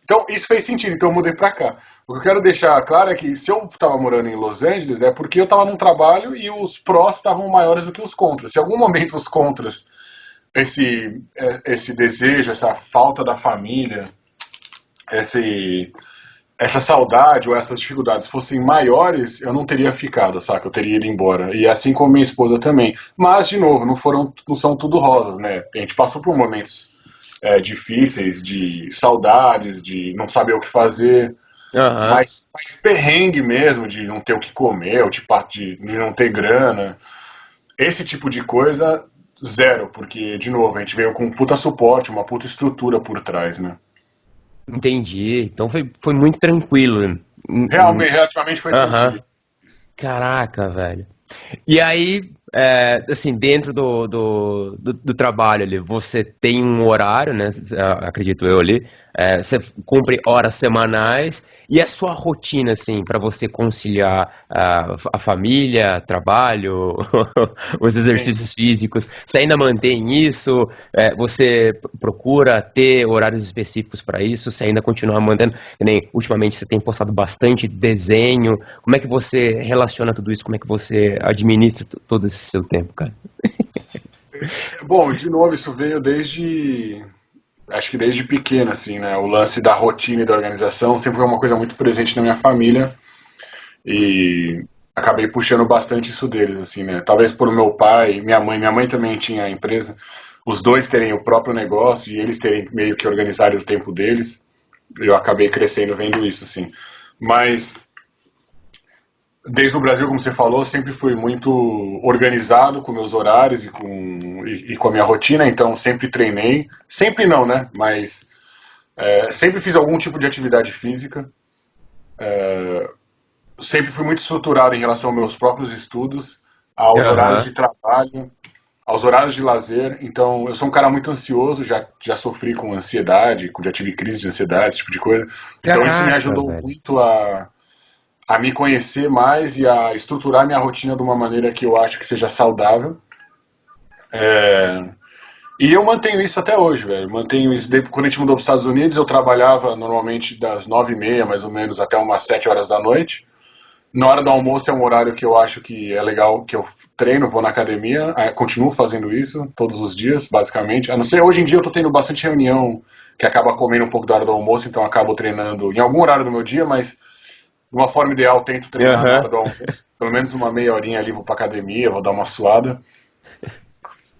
Então isso fez sentido, então eu mudei para cá. O que eu quero deixar claro é que se eu estava morando em Los Angeles é porque eu estava num trabalho e os prós estavam maiores do que os contras. Se em algum momento os contras, esse desejo, essa falta da família, esse, essa saudade ou essas dificuldades fossem maiores, eu não teria ficado, saca? Eu teria ido embora. E assim como minha esposa também. Mas, de novo, não são tudo rosas, né? A gente passou por momentos difíceis, de saudades, de não saber o que fazer, Aham. mas perrengue mesmo, de não ter o que comer, ou de não ter grana. Esse tipo de coisa, zero, porque, de novo, a gente veio com um puta suporte, uma puta estrutura por trás, né? Entendi. Então foi muito tranquilo. Realmente, relativamente foi Aham. tranquilo. Caraca, velho. E aí, assim, dentro do trabalho ali, você tem um horário, né? Acredito eu ali. Você cumpre horas semanais. E a sua rotina, assim, para você conciliar a família, trabalho, os Sim. exercícios físicos, você ainda mantém isso? Você procura ter horários específicos para isso? Você ainda continua mantendo? Que nem, ultimamente você tem postado bastante desenho. Como é que você relaciona tudo isso? Como é que você administra todo esse seu tempo, cara? Bom, de novo, isso veio acho que desde pequeno, assim, né? O lance da rotina e da organização sempre foi uma coisa muito presente na minha família e acabei puxando bastante isso deles, assim, né? Talvez por meu pai, minha mãe também tinha empresa, os dois terem o próprio negócio e eles terem meio que organizado o tempo deles, eu acabei crescendo vendo isso, assim. Mas desde o Brasil, como você falou, sempre fui muito organizado com meus horários e com a minha rotina, então sempre treinei. Sempre não, né? Mas sempre fiz algum tipo de atividade física. Sempre fui muito estruturado em relação aos meus próprios estudos, aos horários Aham. de trabalho, aos horários de lazer. Então, eu sou um cara muito ansioso, já sofri com ansiedade, já tive crise de ansiedade, esse tipo de coisa. Então, isso me Caraca, ajudou velho. muito a me conhecer mais e a estruturar minha rotina de uma maneira que eu acho que seja saudável. E eu mantenho isso até hoje, velho. Mantenho isso. Quando a gente mudou para os Estados Unidos, eu trabalhava normalmente das 9h30, mais ou menos, até umas 7 horas da noite. Na hora do almoço é um horário que eu acho que é legal, que eu treino, vou na academia, continuo fazendo isso todos os dias, basicamente. A não ser, hoje em dia eu tô tendo bastante reunião que acaba comendo um pouco da hora do almoço, então eu acabo treinando em algum horário do meu dia, mas de uma forma ideal tento treinar na Aham. hora do almoço. Pelo menos uma meia horinha ali, vou pra academia, vou dar uma suada.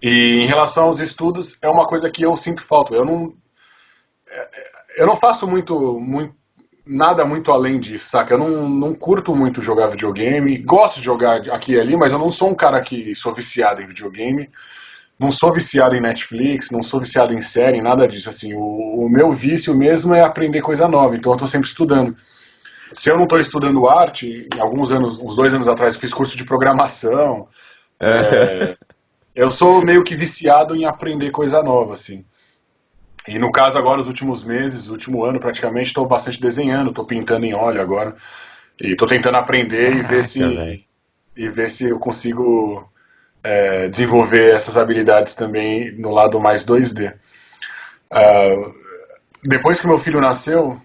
E em relação aos estudos, é uma coisa que eu sinto falta. Eu não faço nada muito além disso, saca? Eu não curto muito jogar videogame. Gosto de jogar aqui e ali, mas eu não sou um cara que sou viciado em videogame. não sou viciado em Netflix, não sou viciado em série, nada disso. Assim, o meu vício mesmo é aprender coisa nova, então eu estou sempre estudando. Se eu não estou estudando arte, em alguns anos, uns 2 anos atrás, eu fiz curso de programação. Eu sou meio que viciado em aprender coisa nova, assim. E no caso agora, os últimos meses, o último ano praticamente, estou bastante desenhando, estou pintando em óleo agora. E estou tentando aprender e ver se eu consigo desenvolver essas habilidades também no lado mais 2D. Depois que meu filho nasceu,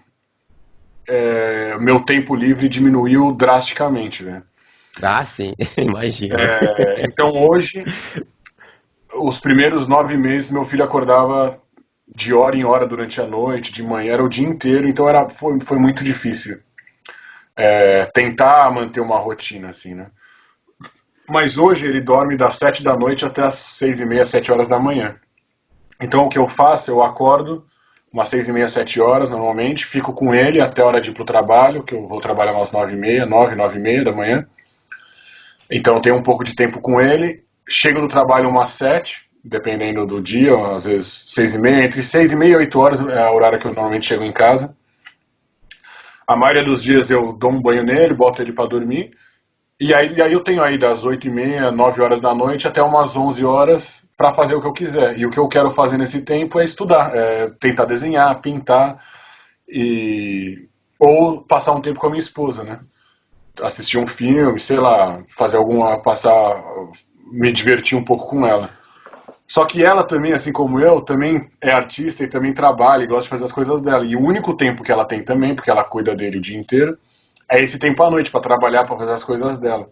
meu tempo livre diminuiu drasticamente, né? Ah, sim, imagina. Então hoje, os primeiros 9 meses, meu filho acordava de hora em hora durante a noite, de manhã, era o dia inteiro, então foi muito difícil tentar manter uma rotina, assim, né? Mas hoje ele dorme das 7 da noite até as 6h30, 7 horas da manhã. Então o que eu faço, eu acordo umas 6h30, 7 horas normalmente, fico com ele até a hora de ir pro trabalho, que eu vou trabalhar umas 9h30, 9h30 da manhã. Então eu tenho um pouco de tempo com ele, chego do trabalho umas 7, dependendo do dia, às vezes 6h30, entre 6h30 e 8 horas é a horário que eu normalmente chego em casa. A maioria dos dias eu dou um banho nele, boto ele para dormir, e aí eu tenho aí das 8h30, 9 horas da noite até umas 11 horas para fazer o que eu quiser. E o que eu quero fazer nesse tempo é estudar, tentar desenhar, pintar, ou passar um tempo com a minha esposa, né? Assistir um filme, sei lá, me divertir um pouco com ela. Só que ela também, assim como eu, também é artista e também trabalha e gosta de fazer as coisas dela. E o único tempo que ela tem também, porque ela cuida dele o dia inteiro, é esse tempo à noite para trabalhar, para fazer as coisas dela.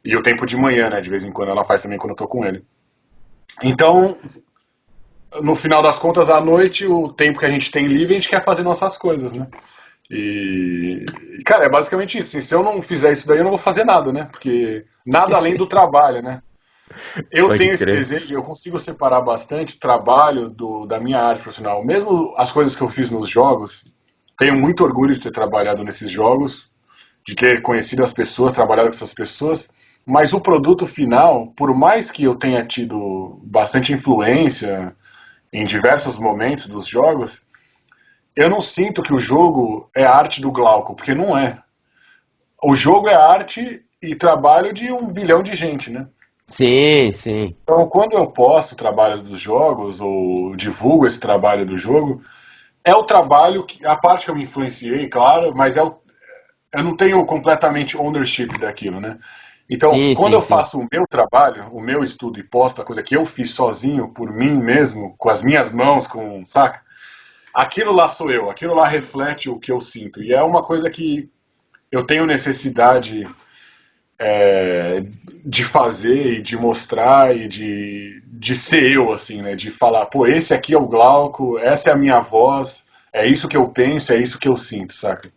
E o tempo de manhã, né? De vez em quando ela faz também quando eu tô com ele. Então, no final das contas, à noite, o tempo que a gente tem livre, a gente quer fazer nossas coisas, né? Cara, é basicamente isso. Se eu não fizer isso daí, eu não vou fazer nada, né? Porque nada além do trabalho, né? Eu Pode tenho esse crer. desejo, eu consigo separar bastante o trabalho da minha arte profissional. Mesmo as coisas que eu fiz nos jogos, tenho muito orgulho de ter trabalhado nesses jogos, de ter conhecido as pessoas, trabalhado com essas pessoas, mas o produto final, por mais que eu tenha tido bastante influência em diversos momentos dos jogos, eu não sinto que o jogo é arte do Glauco, porque não é. O jogo é arte e trabalho de 1 bilhão de gente, né? Sim, sim. Então, quando eu posto o trabalho dos jogos, ou divulgo esse trabalho do jogo, é o trabalho, a parte que eu me influenciei, claro, mas eu não tenho completamente ownership daquilo, né? Então, Sim, quando sim, eu sim. faço o meu trabalho, o meu estudo e posto a coisa que eu fiz sozinho, por mim mesmo, com as minhas mãos, saca? Aquilo lá sou eu, aquilo lá reflete o que eu sinto. E é uma coisa que eu tenho necessidade de fazer e de mostrar e de ser eu, assim, né? De falar, pô, esse aqui é o Glauco, essa é a minha voz, é isso que eu penso, é isso que eu sinto, saca?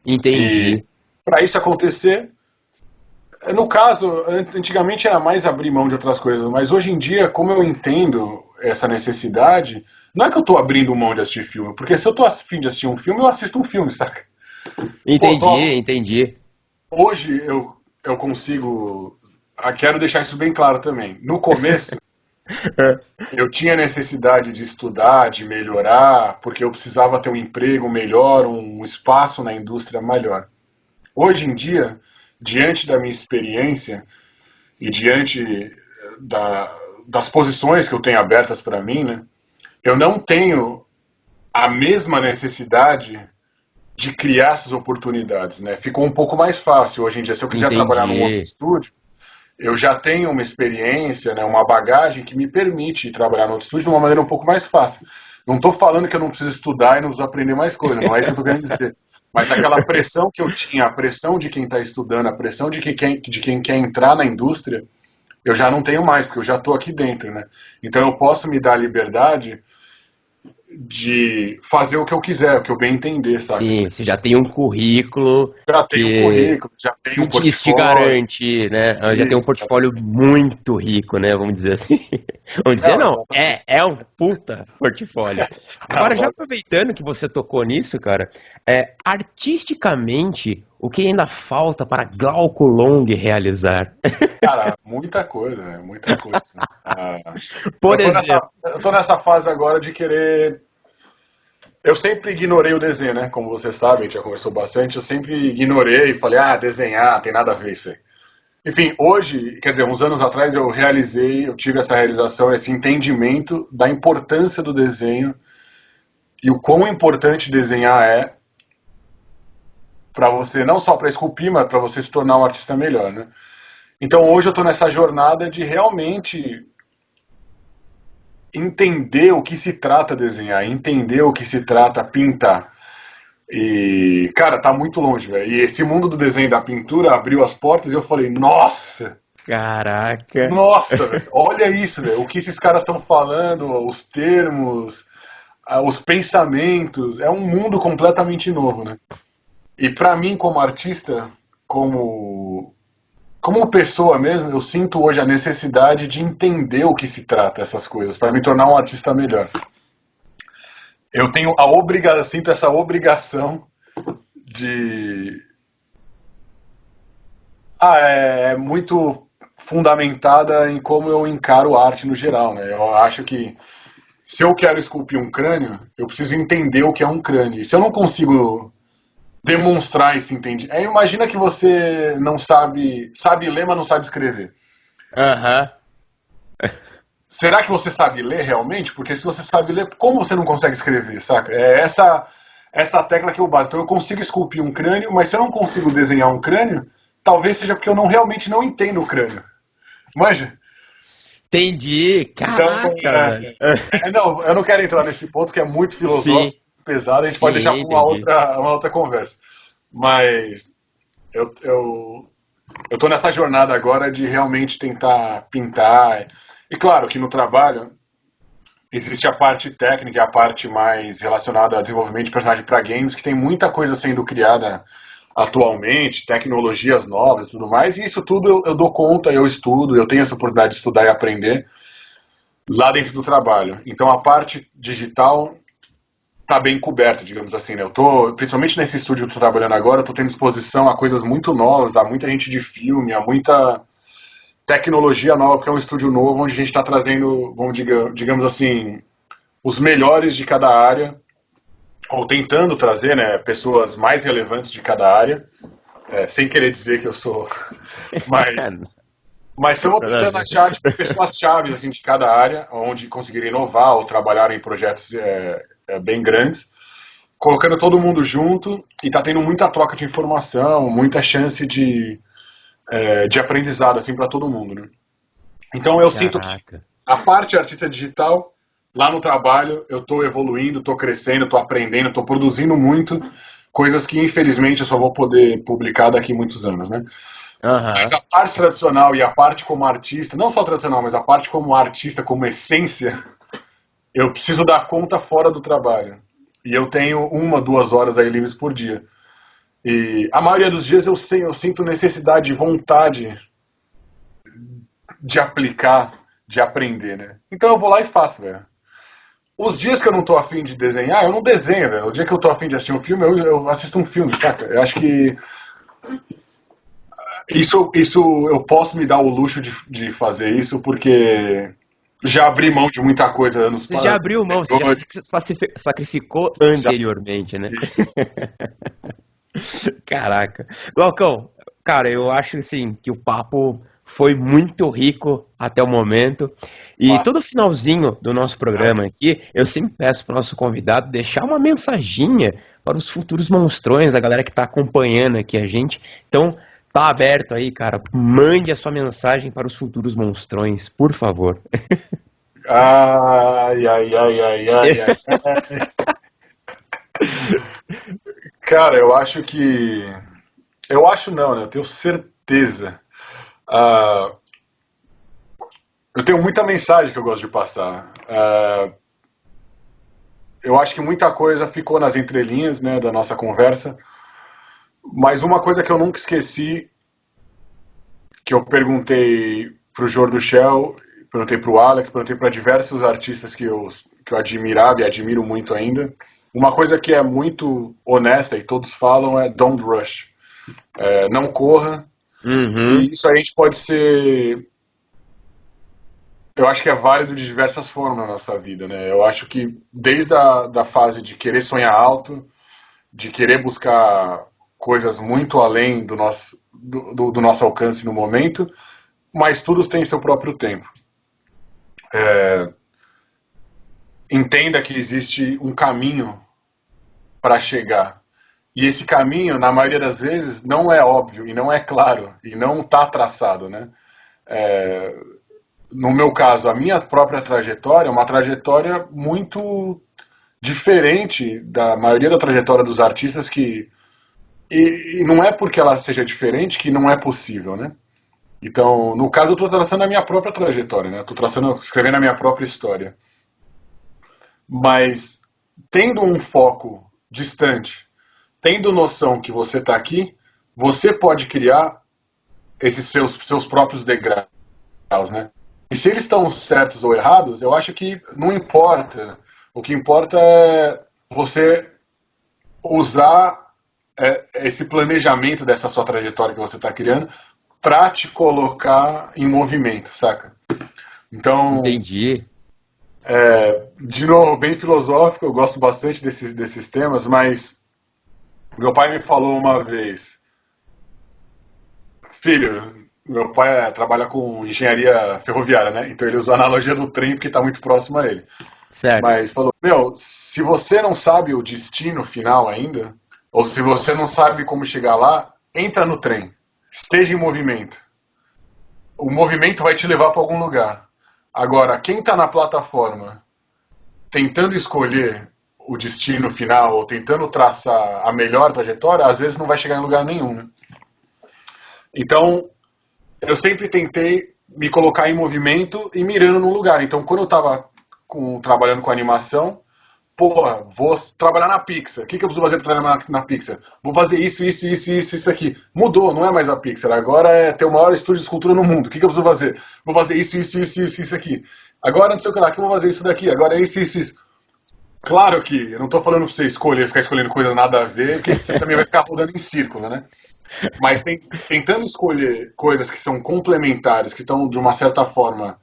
E Entendi. para isso acontecer, no caso, antigamente era mais abrir mão de outras coisas, mas hoje em dia, como eu entendo essa necessidade, não é que eu tô abrindo mão de assistir filme, porque se eu tô a fim de assistir um filme, eu assisto um filme, saca? Pô, Entendi, entendi. hoje eu consigo. Quero deixar isso bem claro também. No começo, eu tinha necessidade de estudar, de melhorar, porque eu precisava ter um emprego melhor, um espaço na indústria melhor. Hoje em dia, diante da minha experiência e diante das posições que eu tenho abertas para mim, né, eu não tenho a mesma necessidade de criar essas oportunidades, né? Ficou um pouco mais fácil hoje em dia. Se eu quiser trabalhar num outro Entendi. estúdio, eu já tenho uma experiência, né, uma bagagem que me permite trabalhar no outro estúdio de uma maneira um pouco mais fácil. Não estou falando que eu não preciso estudar e não preciso aprender mais coisas, não é isso que eu estou querendo dizer. Mas aquela pressão que eu tinha, a pressão de quem está estudando, a pressão de quem quer entrar na indústria, eu já não tenho mais, porque eu já estou aqui dentro, né? Então eu posso me dar a liberdade de fazer o que eu quiser, o que eu bem entender, saca? Sim, você já tem um currículo Já tenho um que, currículo, já tenho um que isso te portfólio, garante, né? Já tem um isso, portfólio muito rico, né? Vamos dizer assim. Vamos dizer, não, não, exatamente. é um puta portfólio. Agora, já aproveitando que você tocou nisso, cara, artisticamente, o que ainda falta para Glauco Long realizar? Cara, muita coisa, né? Muita coisa. Por exemplo. Eu tô nessa fase agora de querer... Eu sempre ignorei o desenho, né? Como você sabe, a gente já conversou bastante. Eu sempre ignorei e falei, desenhar, tem nada a ver isso aí. Enfim, hoje, quer dizer, uns anos atrás eu tive essa realização, esse entendimento da importância do desenho e o quão importante desenhar é para você, não só para esculpir, mas para você se tornar um artista melhor, né? Então hoje eu estou nessa jornada de realmente entender o que se trata desenhar, entender o que se trata pintar. E, cara, tá muito longe, velho. E esse mundo do desenho e da pintura abriu as portas e eu falei, nossa! Caraca! Nossa, velho, olha isso, velho. O que esses caras estão falando, os termos, os pensamentos. É um mundo completamente novo, né? E pra mim, como artista, como pessoa mesmo, eu sinto hoje a necessidade de entender o que se trata essas coisas, para me tornar um artista melhor. Eu sinto essa obrigação de... é muito fundamentada em como eu encaro arte no geral, né? Eu acho que se eu quero esculpir um crânio, eu preciso entender o que é um crânio. E se eu não consigo demonstrar esse entendimento... imagina que você não sabe ler, mas não sabe escrever. Aham. Será que você sabe ler realmente? Porque se você sabe ler, como você não consegue escrever, saca? É essa tecla que eu bato. Então eu consigo esculpir um crânio, mas se eu não consigo desenhar um crânio, talvez seja porque eu realmente não entendo o crânio. Manja? Entendi. Caraca, então, não, eu não quero entrar nesse ponto que é muito filosófico, pesado, a gente pode deixar para uma outra conversa. Mas eu tô nessa jornada agora de realmente tentar pintar. E claro que no trabalho existe a parte técnica, a parte mais relacionada a desenvolvimento de personagem para games, que tem muita coisa sendo criada atualmente, tecnologias novas e tudo mais, e isso tudo eu dou conta, eu estudo, eu tenho essa oportunidade de estudar e aprender lá dentro do trabalho. Então a parte digital tá bem coberta, digamos assim, né? Eu tô, principalmente nesse estúdio que eu tô trabalhando agora, eu tô tendo exposição a coisas muito novas, a muita gente de filme, a muita tecnologia nova, porque é um estúdio novo, onde a gente está trazendo, digamos assim, os melhores de cada área, ou tentando trazer, né, pessoas mais relevantes de cada área, sem querer dizer que eu sou, mas estamos tentando achar pessoas chaves assim, de cada área, onde conseguirem inovar ou trabalhar em projetos bem grandes, colocando todo mundo junto, e está tendo muita troca de informação, muita chance de aprendizado assim para todo mundo, né? Então eu sinto que a parte artista digital lá no trabalho eu estou evoluindo, estou crescendo, estou aprendendo, estou produzindo muito coisas que infelizmente eu só vou poder publicar daqui a muitos anos, né? Mas a parte tradicional e a parte como artista, não só tradicional, mas a parte como artista, como essência, eu preciso dar conta fora do trabalho. E eu tenho 1-2 horas aí livres por dia. E a maioria dos dias eu sinto necessidade, vontade de aplicar, de aprender, né? Então eu vou lá e faço, velho. Os dias que eu não tô afim de desenhar, eu não desenho, velho. O dia que eu tô afim de assistir um filme, eu assisto um filme, saca? Eu acho que isso eu posso me dar o luxo de fazer isso, porque já abri mão de muita coisa anos passados. Você já abriu mão, você já sacrificou anteriormente, né? Caraca. Glaucão, cara, eu acho assim que o papo foi muito rico até o momento. E todo finalzinho do nosso programa aqui, eu sempre peço para o nosso convidado deixar uma mensaginha para os futuros monstrões, a galera que está acompanhando aqui a gente. Então, tá aberto aí, cara. Mande a sua mensagem para os futuros monstrões, por favor. Ai. Cara, eu acho que... Eu acho não, né? Eu tenho certeza. Eu tenho muita mensagem que eu gosto de passar. Eu acho que muita coisa ficou nas entrelinhas, né, da nossa conversa. Mas uma coisa que eu nunca esqueci, que eu perguntei pro Jordo Shell, perguntei pro Alex, perguntei para diversos artistas que eu admirava e admiro muito ainda. Uma coisa que é muito honesta e todos falam é don't rush. Não corra. Uhum. E isso a gente pode ser eu acho que é válido de diversas formas na nossa vida, né? Eu acho que desde a da fase de querer sonhar alto, de querer buscar coisas muito além do nosso alcance no momento, mas tudo tem seu próprio tempo. Entenda que existe um caminho para chegar. E esse caminho, na maioria das vezes, não é óbvio e não é claro e não está traçado, né? No meu caso, a minha própria trajetória é uma trajetória muito diferente da maioria da trajetória dos artistas e não é porque ela seja diferente que não é possível, né? Então, no caso, eu estou traçando a minha própria trajetória, né? Estou escrevendo a minha própria história. Mas, tendo um foco distante, tendo noção que você está aqui, você pode criar esses seus próprios degraus, né? E se eles estão certos ou errados, eu acho que não importa. O que importa é você usar esse planejamento dessa sua trajetória que você está criando para te colocar em movimento, saca? Então, Entendi. de novo, bem filosófico, eu gosto bastante desses temas, mas meu pai me falou uma vez, filho, meu pai trabalha com engenharia ferroviária, né? Então ele usou a analogia do trem porque está muito próximo a ele. Certo. Mas falou, meu, se você não sabe o destino final ainda, ou se você não sabe como chegar lá, entra no trem. Esteja em movimento. O movimento vai te levar para algum lugar. Agora, quem está na plataforma tentando escolher o destino final ou tentando traçar a melhor trajetória, às vezes não vai chegar em lugar nenhum, né? Então, eu sempre tentei me colocar em movimento e mirando num lugar. Então, quando eu estava trabalhando com animação, porra, vou trabalhar na Pixar. O que eu preciso fazer para trabalhar na Pixar? Vou fazer isso aqui. Mudou, não é mais a Pixar. Agora é ter o maior estúdio de escultura no mundo. O que eu preciso fazer? Vou fazer isso aqui. Agora não sei o que lá, que eu vou fazer isso daqui. Agora é isso. Claro que eu não estou falando para você ficar escolhendo coisa nada a ver, porque você também vai ficar rodando em círculo, né? Mas tentando escolher coisas que são complementares, que estão de uma certa forma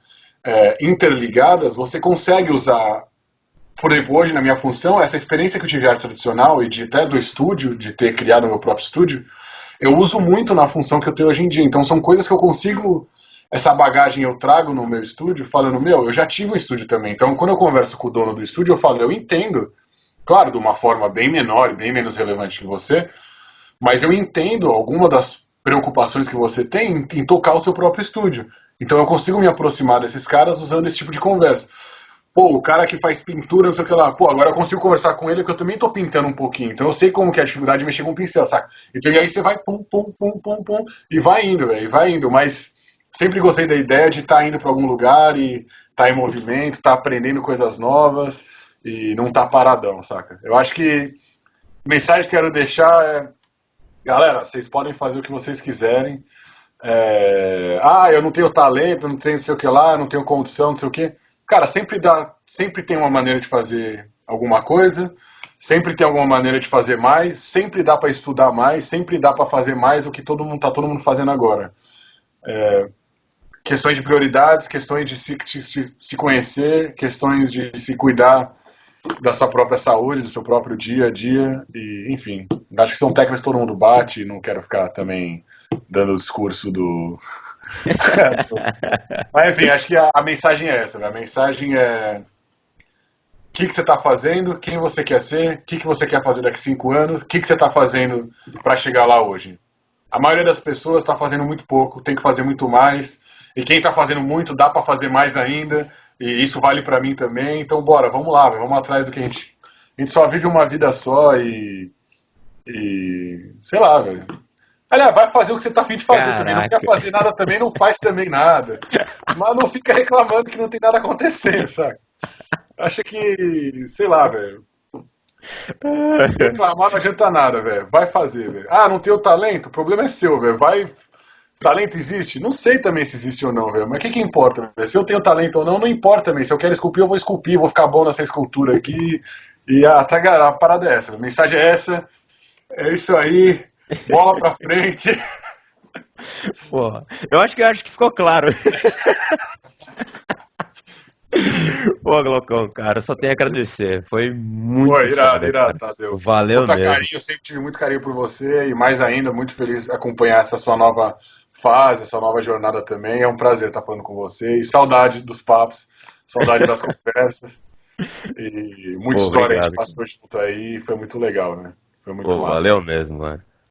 interligadas, você consegue usar, por exemplo, hoje na minha função, essa experiência que eu tive de arte tradicional e até do estúdio, de ter criado o meu próprio estúdio, eu uso muito na função que eu tenho hoje em dia. Então são coisas que eu consigo, essa bagagem eu trago no meu estúdio, falando, meu, eu já tive um estúdio também. Então quando eu converso com o dono do estúdio, eu falo, eu entendo, claro, de uma forma bem menor e bem menos relevante que você, mas eu entendo alguma das preocupações que você tem em tocar o seu próprio estúdio. Então eu consigo me aproximar desses caras usando esse tipo de conversa. Pô, o cara que faz pintura, não sei o que lá. Pô, agora eu consigo conversar com ele porque eu também tô pintando um pouquinho. Então eu sei como que é a dificuldade de mexer com o pincel, saca? Então e aí você vai pum, pum, pum, pum, pum, e vai indo, velho, e vai indo. Mas sempre gostei da ideia de estar indo para algum lugar e estar em movimento, estar aprendendo coisas novas e não estar paradão, saca? Eu acho que a mensagem que eu quero deixar é, galera, vocês podem fazer o que vocês quiserem. Eu não tenho talento, não tenho não sei o que lá, não tenho condição, não sei o que. Cara, sempre tem uma maneira de fazer alguma coisa, sempre tem alguma maneira de fazer mais, sempre dá para estudar mais, sempre dá para fazer mais do que todo mundo fazendo agora. Questões de prioridades, questões de se conhecer, questões de se cuidar da sua própria saúde, do seu próprio dia a dia, e enfim, acho que são técnicas que todo mundo bate, não quero ficar também dando o discurso do... Mas enfim, acho que a mensagem é essa, né? A mensagem é o que você está fazendo, quem você quer ser, o que você quer fazer daqui a 5 anos, o que você está fazendo para chegar lá hoje. A maioria das pessoas está fazendo muito pouco, tem que fazer muito mais, e quem está fazendo muito dá para fazer mais ainda, e isso vale para mim também. Então bora, vamos lá, vamos atrás do que a gente só vive uma vida só e sei lá, velho. Aliás, vai fazer o que você tá afim de fazer. Caraca. Também. Não quer fazer nada também, não faz também nada. Mas não fica reclamando que não tem nada acontecendo, sabe? Acho que, sei lá, velho. Reclamar não adianta nada, velho. Vai fazer, velho. Ah, não tem o talento? O problema é seu, velho. Vai. Talento existe? Não sei também se existe ou não, velho. Mas o que importa, velho? Se eu tenho talento ou não, não importa também. Se eu quero esculpir, eu vou esculpir, vou ficar bom nessa escultura aqui. E até a parada é essa. A mensagem é essa. É isso aí. Bola pra frente. Porra, eu acho que ficou claro. Pô, Glaucão, cara, só tenho a agradecer. Foi muito Pô, irado, foda, irado, cara. Tadeu. Valeu Puta mesmo. carinho, eu sempre tive muito carinho por você e mais ainda, muito feliz de acompanhar essa sua nova fase, essa nova jornada também. É um prazer estar falando com você e saudade dos papos, saudade das conversas e muita Pô, história a gente obrigado, cara. passou junto aí, foi muito legal, né? Foi muito Pô, massa. valeu mesmo, mano.